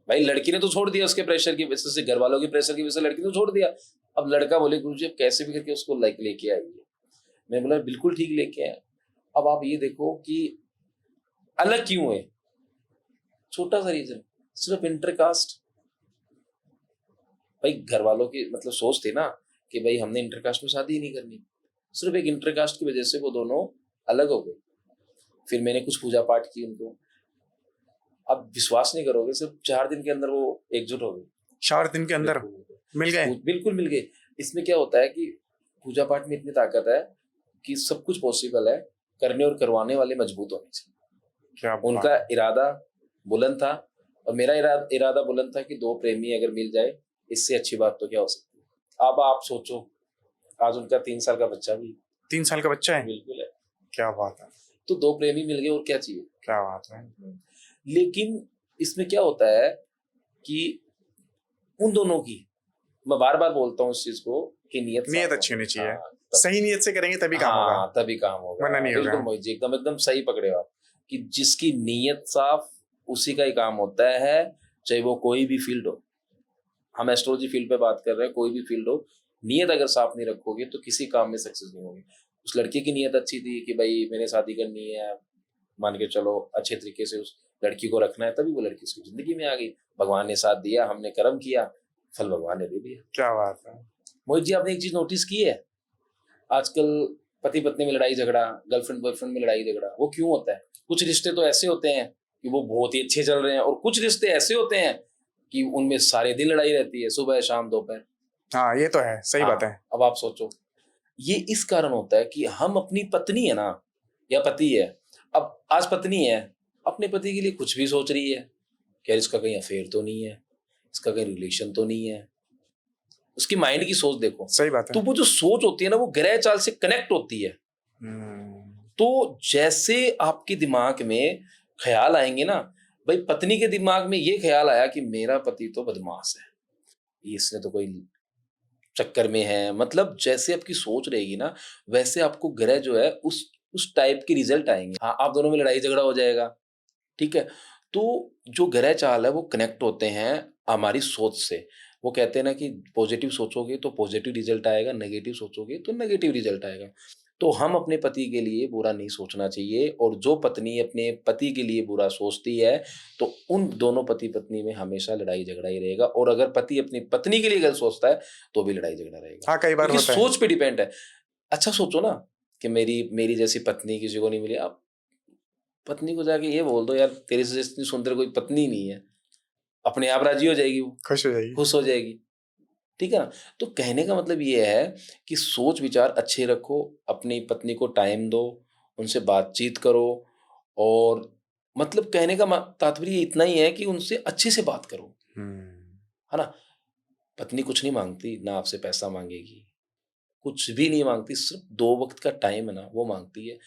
[SPEAKER 2] भाई लड़की ने तो छोड़ दिया, उसके प्रेशर की वजह से, घर वालों की प्रेशर की वजह से लड़की ने छोड़ दिया। अब लड़का बोले गुरुजी अब कैसे भी करके उसको लेके आइए। मैं बोला बिल्कुल ठीक लेके आए। अब आप ये देखो कि अलग क्यों है, छोटा सा रीजन, सिर्फ इंटरकास्ट। भाई घर वालों की मतलब सोच थी ना कि भाई हमने इंटरकास्ट में शादी ही नहीं करनी, सिर्फ एक इंटरकास्ट की वजह से वो दोनों अलग हो गए। फिर मैंने कुछ पूजा पाठ की उनको, अब विश्वास नहीं करोगे, सिर्फ 4 दिन के अंदर वो एकजुट हो गए।
[SPEAKER 1] 4 दिन के अंदर मिल गए?
[SPEAKER 2] बिल्कुल मिल गए। इसमें क्या होता है कि पूजा पाठ में इतनी ताकत है कि सब कुछ पॉसिबल है, करने और करवाने वाले मजबूत होने चाहिए।
[SPEAKER 1] क्या
[SPEAKER 2] उनका इरादा बुलंद था और मेरा इरादा बुलंद था कि दो प्रेमी अगर मिल जाए, इससे अच्छी बात तो क्या हो सकती है। अब आप सोचो, आज उनका 3 साल का बच्चा भी
[SPEAKER 1] 3 साल का बच्चा है?
[SPEAKER 2] बिल्कुल है।
[SPEAKER 1] क्या बात है।
[SPEAKER 2] तो दो प्रेमी मिल गए और क्या चाहिए।
[SPEAKER 1] क्या बात है।
[SPEAKER 2] लेकिन इसमें क्या होता है कि उन दोनों की, मैं बार बार बोलता हूँ इस चीज को कि नीयत
[SPEAKER 1] अच्छी होनी चाहिए।
[SPEAKER 2] हाँ,
[SPEAKER 1] सही नीयत से करेंगे तभी काम होगा।
[SPEAKER 2] हाँ, तभी काम होगा,
[SPEAKER 1] वरना नहीं होगा।
[SPEAKER 2] बिल्कुल मोहित जी, एकदम एकदम सही पकड़े हो आप कि जिसकी नीयत साफ, उसी का ही काम होता है, चाहे वो कोई भी फील्ड हो। हम एस्ट्रोलॉजी फील्ड पे बात कर रहे हैं, कोई भी फील्ड हो, नीयत अगर साफ नहीं रखोगे तो किसी काम में सक्सेस नहीं होगी। उस लड़के की नीयत अच्छी थी कि भाई मैंने शादी करनी है, मान के चलो अच्छे तरीके से उस लड़की को रखना है, तभी वो लड़की उसकी जिंदगी में आ गई। भगवान ने साथ दिया, हमने कर्म किया, फल भगवान ने दे दिया।
[SPEAKER 1] क्या बात है।
[SPEAKER 2] मोहित जी, आपने एक चीज नोटिस की है, आजकल पति पत्नी में लड़ाई झगड़ा, गर्लफ्रेंड बॉयफ्रेंड में लड़ाई झगड़ा, वो क्यों होता है? कुछ रिश्ते तो ऐसे होते हैं कि वो बहुत ही अच्छे चल रहे हैं, और कुछ रिश्ते ऐसे होते हैं कि उनमें सारे दिन लड़ाई रहती है, सुबह शाम दोपहर।
[SPEAKER 1] हाँ, ये तो है, सही बात है।
[SPEAKER 2] अब आप सोचो, ये इस कारण होता है कि हम अपनी पत्नी है ना, या पति है, अब आज पत्नी है, अपने पति के लिए कुछ भी सोच रही है, क्या इसका कहीं अफेयर तो नहीं है, इसका कहीं रिलेशन तो नहीं है। उसकी माइंड की सोच देखो।
[SPEAKER 1] सही बात है।
[SPEAKER 2] तो वो जो सोच होती है ना, वो ग्रह चाल से कनेक्ट होती है। तो जैसे आपके दिमाग में ख्याल आएंगे ना, भाई पत्नी के दिमाग में ये ख्याल आया कि मेरा पति तो बदमाश है, इसने तो कोई चक्कर में है, मतलब जैसे आपकी सोच रहेगी ना, वैसे आपको ग्रह जो है उस टाइप के रिजल्ट आएंगे। हाँ, आप दोनों में लड़ाई झगड़ा हो जाएगा, ठीक है। तो जो ग्रह चाल है वो कनेक्ट होते हैं हमारी सोच से। वो कहते हैं ना कि पॉजिटिव सोचोगे तो पॉजिटिव रिजल्ट आएगा, नेगेटिव सोचोगे तो नेगेटिव रिजल्ट आएगा। तो हम अपने पति के लिए बुरा नहीं सोचना चाहिए, और जो पत्नी अपने पति के लिए बुरा सोचती है तो उन दोनों पति पत्नी में हमेशा लड़ाई झगड़ा ही रहेगा। और अगर पति अपनी पत्नी के लिए गलत सोचता है तो भी लड़ाई झगड़ा रहेगा।
[SPEAKER 1] हाँ, कई बार
[SPEAKER 2] क्योंकि
[SPEAKER 1] होता है।
[SPEAKER 2] सोच पे डिपेंड है। अच्छा सोचो ना कि मेरी मेरी जैसी पत्नी किसी को नहीं मिली, आप पत्नी को जाके ये बोल दो, यार तेरे से इतनी सुंदर कोई पत्नी नहीं है, अपने आप राजी हो जाएगी, वो
[SPEAKER 1] खुश हो जाएगी।
[SPEAKER 2] खुश हो जाएगी। ठीक है ना? तो कहने का मतलब ये है कि सोच विचार अच्छे रखो, अपनी पत्नी को टाइम दो, उनसे बातचीत करो, और मतलब कहने का तात्पर्य इतना ही है कि उनसे अच्छे से बात करो, है ना? पत्नी कुछ नहीं मांगती, ना आपसे पैसा मांगेगी, कुछ भी नहीं मांगती, सिर्फ 2 वक्त का टाइम है ना, वो मांगती है।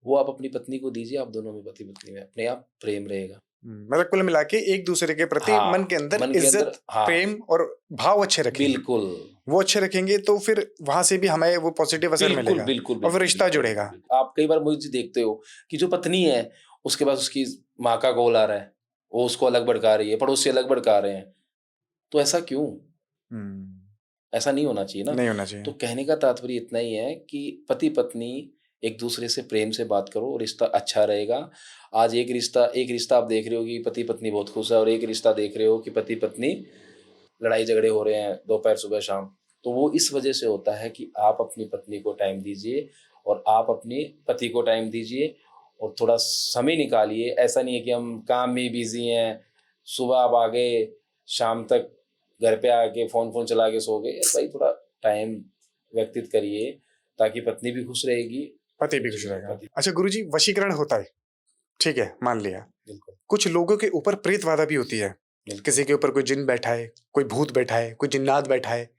[SPEAKER 2] वो आप अपनी पत्नी को दीजिए, आप दोनों में पति पत्नी में अपने आप प्रेम रहेगा।
[SPEAKER 1] मतलब कुल मिला के एक दूसरे के प्रति
[SPEAKER 2] हाँ,
[SPEAKER 1] मन के अंदर
[SPEAKER 2] मन के अंदर,
[SPEAKER 1] इज्जत,
[SPEAKER 2] हाँ,
[SPEAKER 1] प्रेम और भाव अच्छे रखेंगे।
[SPEAKER 2] बिल्कुल,
[SPEAKER 1] वो अच्छे रखेंगे तो फिर वहां से भी हमें वो पॉजिटिव असर
[SPEAKER 2] बिल्कुल,
[SPEAKER 1] मिलेगा
[SPEAKER 2] बिल्कुल,
[SPEAKER 1] और फिर
[SPEAKER 2] बिल्कुल,
[SPEAKER 1] रिश्ता
[SPEAKER 2] बिल्कुल,
[SPEAKER 1] जुड़ेगा।
[SPEAKER 2] बिल्कुल। आप कई बार मुझे देखते हो कि जो पत्नी है, उसके पास उसकी माँ का कॉल आ रहा है, वो उसको अलग भड़का रही है, पड़ोसी अलग भड़का रहे हैं। तो ऐसा क्यों? ऐसा नहीं होना चाहिए ना।
[SPEAKER 1] नहीं होना चाहिए।
[SPEAKER 2] तो कहने का तात्पर्य इतना ही है कि पति पत्नी एक दूसरे से प्रेम से बात करो, रिश्ता अच्छा रहेगा। आज एक रिश्ता आप देख रहे हो कि पति पत्नी बहुत खुश है, और एक रिश्ता देख रहे हो कि पति पत्नी लड़ाई झगड़े हो रहे हैं दोपहर सुबह शाम। तो वो इस वजह से होता है कि आप अपनी पत्नी को टाइम दीजिए, और आप अपने पति को टाइम दीजिए, और थोड़ा समय निकालिए। ऐसा नहीं है कि हम काम में बिजी हैं, सुबह आप आ गए, शाम तक घर पे आके फोन चला के सो गए। भाई थोड़ा टाइम व्यतीत करिए, ताकि पत्नी भी खुश रहेगी,
[SPEAKER 1] पति भी खुश रहेगा।
[SPEAKER 2] पति।
[SPEAKER 1] अच्छा गुरुजी, वशीकरण होता है, ठीक है, मान लिया।
[SPEAKER 2] बिल्कुल,
[SPEAKER 1] कुछ लोगों के ऊपर प्रेतबाधा भी होती है।
[SPEAKER 2] बिल्कुल।
[SPEAKER 1] किसी के ऊपर कोई जिन बैठा है, कोई भूत बैठा है, कोई जिन्नात बैठा है,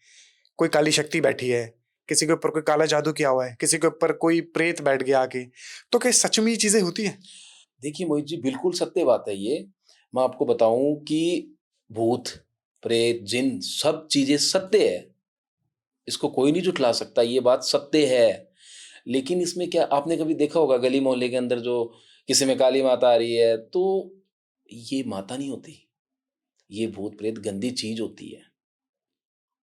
[SPEAKER 1] कोई काली शक्ति बैठी है, किसी के ऊपर कोई काला जादू किया हुआ है, किसी के ऊपर कोई प्रेत बैठ गया आके। तो क्या सच में ये चीजें होती हैं?
[SPEAKER 2] देखिए मोहित जी, बिल्कुल सत्य बात है ये। मैं आपको बताऊं कि भूत, प्रेत, जिन, सब चीजें सत्य है। इसको कोई नहीं झुठला सकता, ये बात सत्य है। लेकिन इसमें क्या आपने कभी देखा होगा गली मोहल्ले के अंदर जो किसी में काली माता आ रही है, तो ये माता नहीं होती, ये भूत प्रेत गंदी चीज होती है,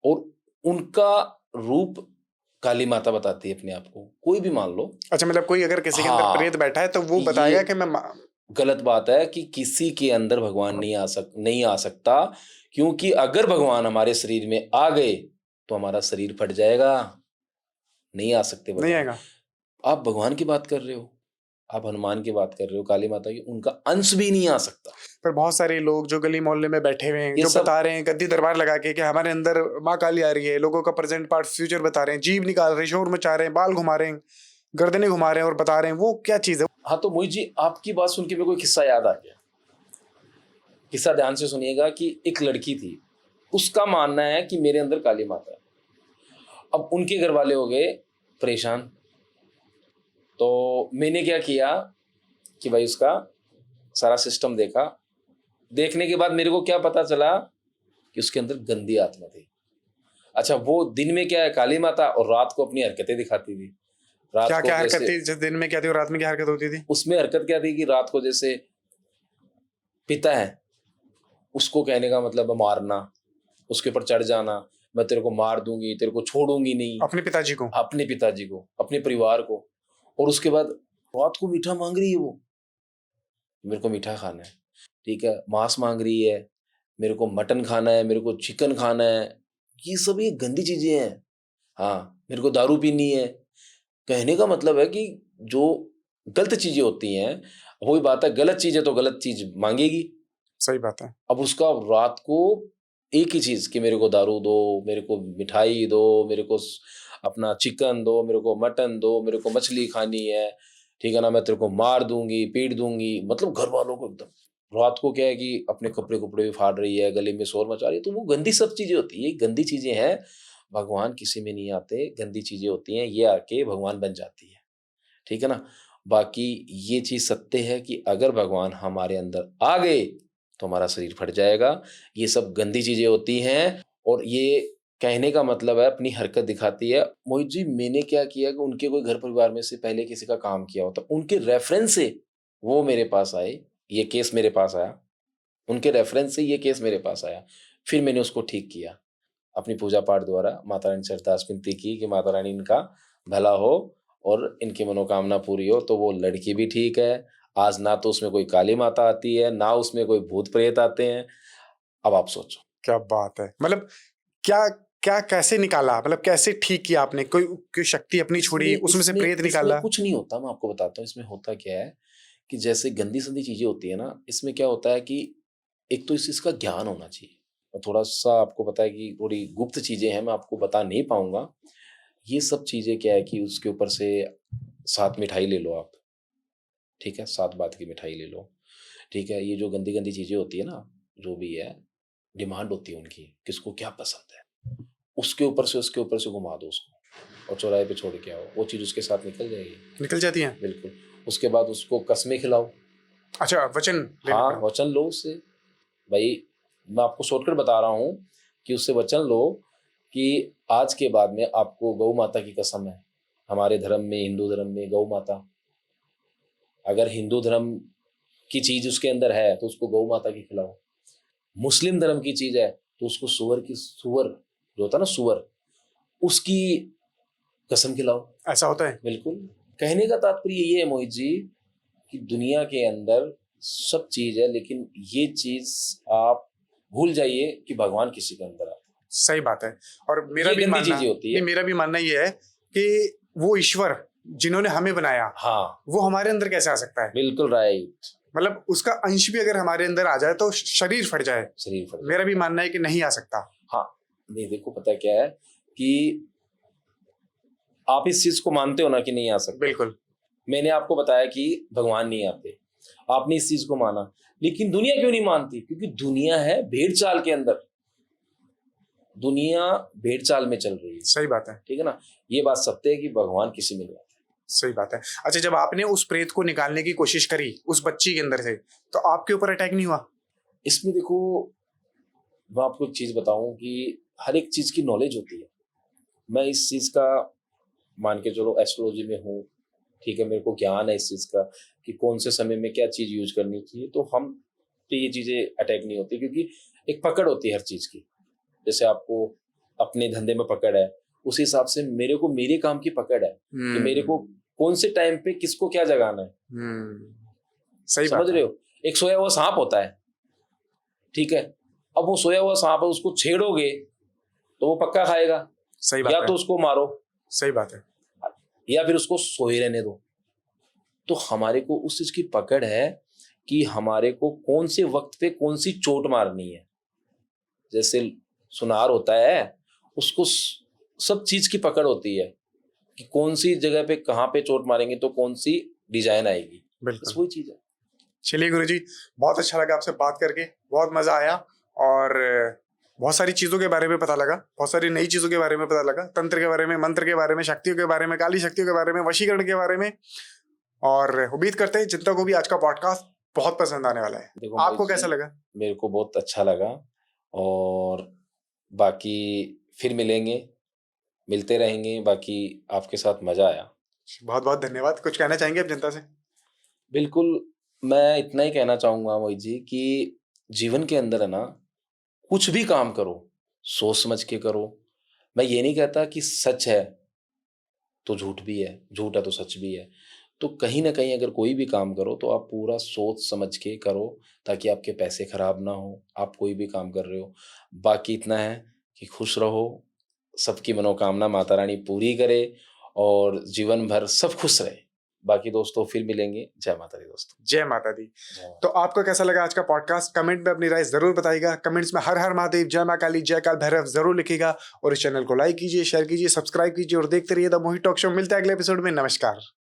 [SPEAKER 2] और उनका रूप काली माता बताती है अपने आप को, कोई भी मान लो।
[SPEAKER 1] अच्छा, मतलब कोई अगर किसी के अंदर
[SPEAKER 2] हाँ,
[SPEAKER 1] प्रेत बैठा है तो वो बताएगा कि मैं
[SPEAKER 2] गलत बात है कि किसी के अंदर भगवान नहीं आ सकता, क्योंकि अगर भगवान हमारे शरीर में आ गए तो हमारा शरीर फट जाएगा। नहीं आ सकते
[SPEAKER 1] नहीं
[SPEAKER 2] भगवान।
[SPEAKER 1] आएगा।
[SPEAKER 2] आप भगवान की बात कर रहे हो, आप हनुमान की बात कर रहे हो, काली माता की, उनका अंश भी नहीं आ सकता।
[SPEAKER 1] पर बहुत सारे लोग जो गली मोहल्ले में बैठे हुए हैं,
[SPEAKER 2] ये
[SPEAKER 1] जो
[SPEAKER 2] सब
[SPEAKER 1] बता रहे हैं गद्दी दरबार लगा के कि हमारे अंदर माँ काली आ रही है, लोगों का प्रेजेंट पार्ट फ्यूचर बता रहे हैं, जीभ निकाल रहे हैं, शोर मचा रहे हैं, बाल घुमा रहे हैं, गर्दनें घुमा रहे हैं और बता रहे हैं, वो क्या चीज है?
[SPEAKER 2] हाँ, तो मोहित जी, आपकी बात सुन के मेरे को एक किस्सा याद आ गया। किस्सा ध्यान से सुनिएगा कि एक लड़की थी, उसका मानना है कि मेरे अंदर काली माता है। अब उनके घर वाले हो गए परेशान, तो मैंने क्या किया कि भाई उसका सारा सिस्टम देखा। देखने के बाद मेरे को क्या पता चला कि उसके अंदर गंदी आत्मा थी। अच्छा, वो दिन में क्या है काली माता, और रात को अपनी हरकतें दिखाती थी। रात
[SPEAKER 1] क्या
[SPEAKER 2] को
[SPEAKER 1] क्या हरकत
[SPEAKER 2] जैसे
[SPEAKER 1] थी? जिस दिन में क्या थी और रात में क्या हरकत होती थी?
[SPEAKER 2] उसमें हरकत क्या थी कि रात को जैसे पिता है, उसको कहने का मतलब है मारना, उसके ऊपर चढ़ जाना, मैं तेरे को मार दूंगी, तेरे को छोड़ूंगी नहीं।
[SPEAKER 1] अपने पिताजी को?
[SPEAKER 2] अपने पिताजी को, अपने परिवार को। और उसके बाद रात को मीठा मांग रही है वो, मेरे को मीठा खाना है, ठीक है। मांस मांग रही है, मेरे को मटन खाना है, मेरे को चिकन खाना है। ये सब ये गंदी चीजें हैं। हाँ, मेरे को दारू पीनी है। कहने का मतलब है कि जो गलत चीजें होती हैं, वही बात है, गलत चीज है तो गलत चीज मांगेगी।
[SPEAKER 1] सही बात है।
[SPEAKER 2] अब उसका रात को एक ही चीज कि मेरे को दारू दो, मेरे को मिठाई दो, मेरे को अपना चिकन दो, मेरे को मटन दो, मेरे को मछली खानी है, ठीक है ना, मैं तेरे को मार दूंगी, पीट दूंगी। मतलब घर वालों को एकदम। रात को क्या है कि अपने कपड़े भी फाड़ रही है, गले में शोर मचा रही है। तो वो गंदी सब चीजें होती है, गंदी चीजें हैं। भगवान किसी में नहीं आते, गंदी चीजें होती हैं, ये आके भगवान बन जाती है, ठीक है ना। बाकी ये चीज सत्य है कि अगर भगवान हमारे अंदर आ गए तो हमारा शरीर फट जाएगा। ये सब गंदी चीजें होती हैं, और ये कहने का मतलब है अपनी हरकत दिखाती है। मोहित जी, मैंने क्या किया कि उनके कोई घर परिवार में से पहले किसी का काम किया होता, उनके रेफरेंस से वो मेरे पास आए, ये केस मेरे पास आया, उनके रेफरेंस से ये केस मेरे पास आया, फिर मैंने उसको ठीक किया। अपनी पूजा पाठ द्वारा माता रानी से अरदास विनती की कि माता रानी इनका भला हो और इनकी मनोकामना पूरी हो। तो वो लड़की भी ठीक है। आज ना तो उसमें कोई काली माता आती है, ना उसमें कोई भूत प्रेत आते हैं। अब आप सोचो।
[SPEAKER 1] क्या बात है। मतलब क्या क्या कैसे निकाला, मतलब कैसे ठीक किया आपने? कोई शक्ति अपनी छोड़ी, उसमें से प्रेत निकाला?
[SPEAKER 2] कुछ नहीं होता, मैं आपको बताता हूँ इसमें होता क्या है कि जैसे गंदी संदी चीजें होती है ना, इसमें क्या होता है कि एक तो इस चीज का ज्ञान होना चाहिए, और थोड़ा सा आपको पता है कि थोड़ी गुप्त चीजें हैं, मैं आपको बता नहीं पाऊंगा। ये सब चीजें क्या है कि उसके ऊपर से 7 मिठाई ले लो आप, ठीक है, 7 बात की मिठाई ले लो, ठीक है। ये जो गंदी गंदी चीजें होती है ना, जो भी है, डिमांड होती है उनकी, किसको क्या पसंद है, उसके ऊपर से घुमा दो उसको और चौराहे पे छोड़ के आओ, वो चीज उसके साथ निकल जाएगी।
[SPEAKER 1] निकल जाती है?
[SPEAKER 2] बिल्कुल। उसके बाद उसको कस्में खिलाओ।
[SPEAKER 1] अच्छा, वचन लेना
[SPEAKER 2] हाँ,
[SPEAKER 1] पड़ा।
[SPEAKER 2] वचन लो उससे। भाई मैं आपको शॉर्टकट बता रहा हूँ कि उससे वचन लो कि आज के बाद में आपको गौ माता की कसम है, हमारे धर्म में, हिंदू धर्म में गौ माता, अगर हिंदू धर्म की चीज उसके अंदर है तो उसको गौ माता की खिलाओ। मुस्लिम धर्म की चीज है तो उसको सुअर जो होता है ना सुअर, उसकी कसम खिलाओ।
[SPEAKER 1] ऐसा होता है?
[SPEAKER 2] बिल्कुल। कहने का तात्पर्य ये है मोहित जी कि दुनिया के अंदर सब चीज है, लेकिन ये चीज आप भूल जाइए कि भगवान किसी के अंदर आता है।
[SPEAKER 1] सही बात है। और मेरा भी मानना
[SPEAKER 2] होती है।
[SPEAKER 1] मेरा भी मानना ये है कि वो ईश्वर जिन्होंने हमें बनाया,
[SPEAKER 2] हाँ,
[SPEAKER 1] वो हमारे अंदर कैसे आ सकता है?
[SPEAKER 2] बिल्कुल राइट।
[SPEAKER 1] मतलब उसका अंश भी अगर हमारे अंदर आ जाए तो शरीर फट जाए। मेरा भी मानना है कि नहीं आ सकता।
[SPEAKER 2] हाँ, नहीं देखो पता क्या है कि आप इस चीज को मानते हो ना कि नहीं आ सकता।
[SPEAKER 1] बिल्कुल।
[SPEAKER 2] मैंने आपको बताया कि भगवान नहीं आते, आपने इस चीज को माना, लेकिन दुनिया क्यों नहीं मानती? क्योंकि दुनिया है भेड़ चाल के अंदर, दुनिया भेड़ चाल में चल रही है।
[SPEAKER 1] सही बात है।
[SPEAKER 2] ठीक है ना। ये बात सत्य है कि भगवान किसी में नहीं आते।
[SPEAKER 1] सही बात है। अच्छा, जब आपने उस प्रेत को निकालने की कोशिश करी उस बच्ची के अंदर से, तो आपके ऊपर अटैक नहीं हुआ?
[SPEAKER 2] इसमें देखो, मैं आपको एक चीज बताऊं कि हर एक चीज की नॉलेज होती है। मैं इस चीज का मान के चलो एस्ट्रोलॉजी में हूँ, ठीक है, मेरे को ज्ञान है इस चीज का कि कौन से समय में क्या चीज यूज करनी चाहिए, तो हम पे ये चीजें अटैक नहीं होती, क्योंकि एक पकड़ होती है हर चीज की। जैसे आपको अपने धंधे में पकड़ है, उस हिसाब से मेरे को मेरे काम की पकड़ है कि मेरे को कौन से टाइम पे किसको क्या जगाना है।
[SPEAKER 1] सही
[SPEAKER 2] समझ रहे हो। एक सोया हुआ सांप होता है, ठीक है, अब वो सोया हुआ सांप है, उसको छेड़ोगे तो वो पक्का खाएगा।
[SPEAKER 1] सही बात
[SPEAKER 2] या
[SPEAKER 1] है।
[SPEAKER 2] तो उसको मारो,
[SPEAKER 1] सही बात है,
[SPEAKER 2] या फिर उसको सोए रहने दो। तो हमारे को उस चीज की पकड़ है कि हमारे को कौन से वक्त पे कौन सी चोट मारनी है। जैसे सुनार होता है, उसको सब चीज की पकड़ होती है कि कौन सी जगह पे कहाँ पे चोट मारेंगे तो कौन सी डिजाइन आएगी।
[SPEAKER 1] बिल्कुल
[SPEAKER 2] वही चीज है।
[SPEAKER 1] चलिए गुरुजी, बहुत अच्छा लगा आपसे बात करके, बहुत मजा आया और बहुत सारी चीजों के बारे में पता लगा, बहुत सारी नई चीजों के बारे में पता लगा, तंत्र के बारे में, मंत्र के बारे में, शक्तियों के बारे में, काली शक्तियों के बारे में, वशीकरण के बारे में। और उम्मीद करते हैं जनता को भी आज का पॉडकास्ट बहुत पसंद आने वाला है। आपको कैसा लगा? मेरे
[SPEAKER 2] को बहुत अच्छा लगा, और बाकी फिर मिलते रहेंगे, बाकी आपके साथ मजा आया।
[SPEAKER 1] बहुत बहुत धन्यवाद। कुछ कहना चाहेंगे आप जनता से?
[SPEAKER 2] बिल्कुल, मैं इतना ही कहना चाहूंगा मोहित जी कि जीवन के अंदर है ना, कुछ भी काम करो सोच समझ के करो। मैं ये नहीं कहता कि सच है तो झूठ भी है, झूठ है तो सच भी है। तो कहीं ना कहीं अगर कोई भी काम करो तो आप पूरा सोच समझ के करो, ताकि आपके पैसे खराब ना हो, आप कोई भी काम कर रहे हो। बाकी इतना है कि खुश रहो, सबकी मनोकामना माता रानी पूरी करे और जीवन भर सब खुश रहे। बाकी दोस्तों फिर मिलेंगे। जय माता दी दोस्तों।
[SPEAKER 1] जय माता दी। तो आपको कैसा लगा आज का पॉडकास्ट? कमेंट में अपनी राय जरूर बताइएगा। कमेंट्स में हर हर महादेव, जय मां काली, जय काल भैरव जरूर लिखिएगा। और इस चैनल को लाइक कीजिए, शेयर कीजिए, सब्सक्राइब कीजिए और देखते रहिए द मोहित टॉक शो। मिलते हैं अगले एपिसोड में। नमस्कार।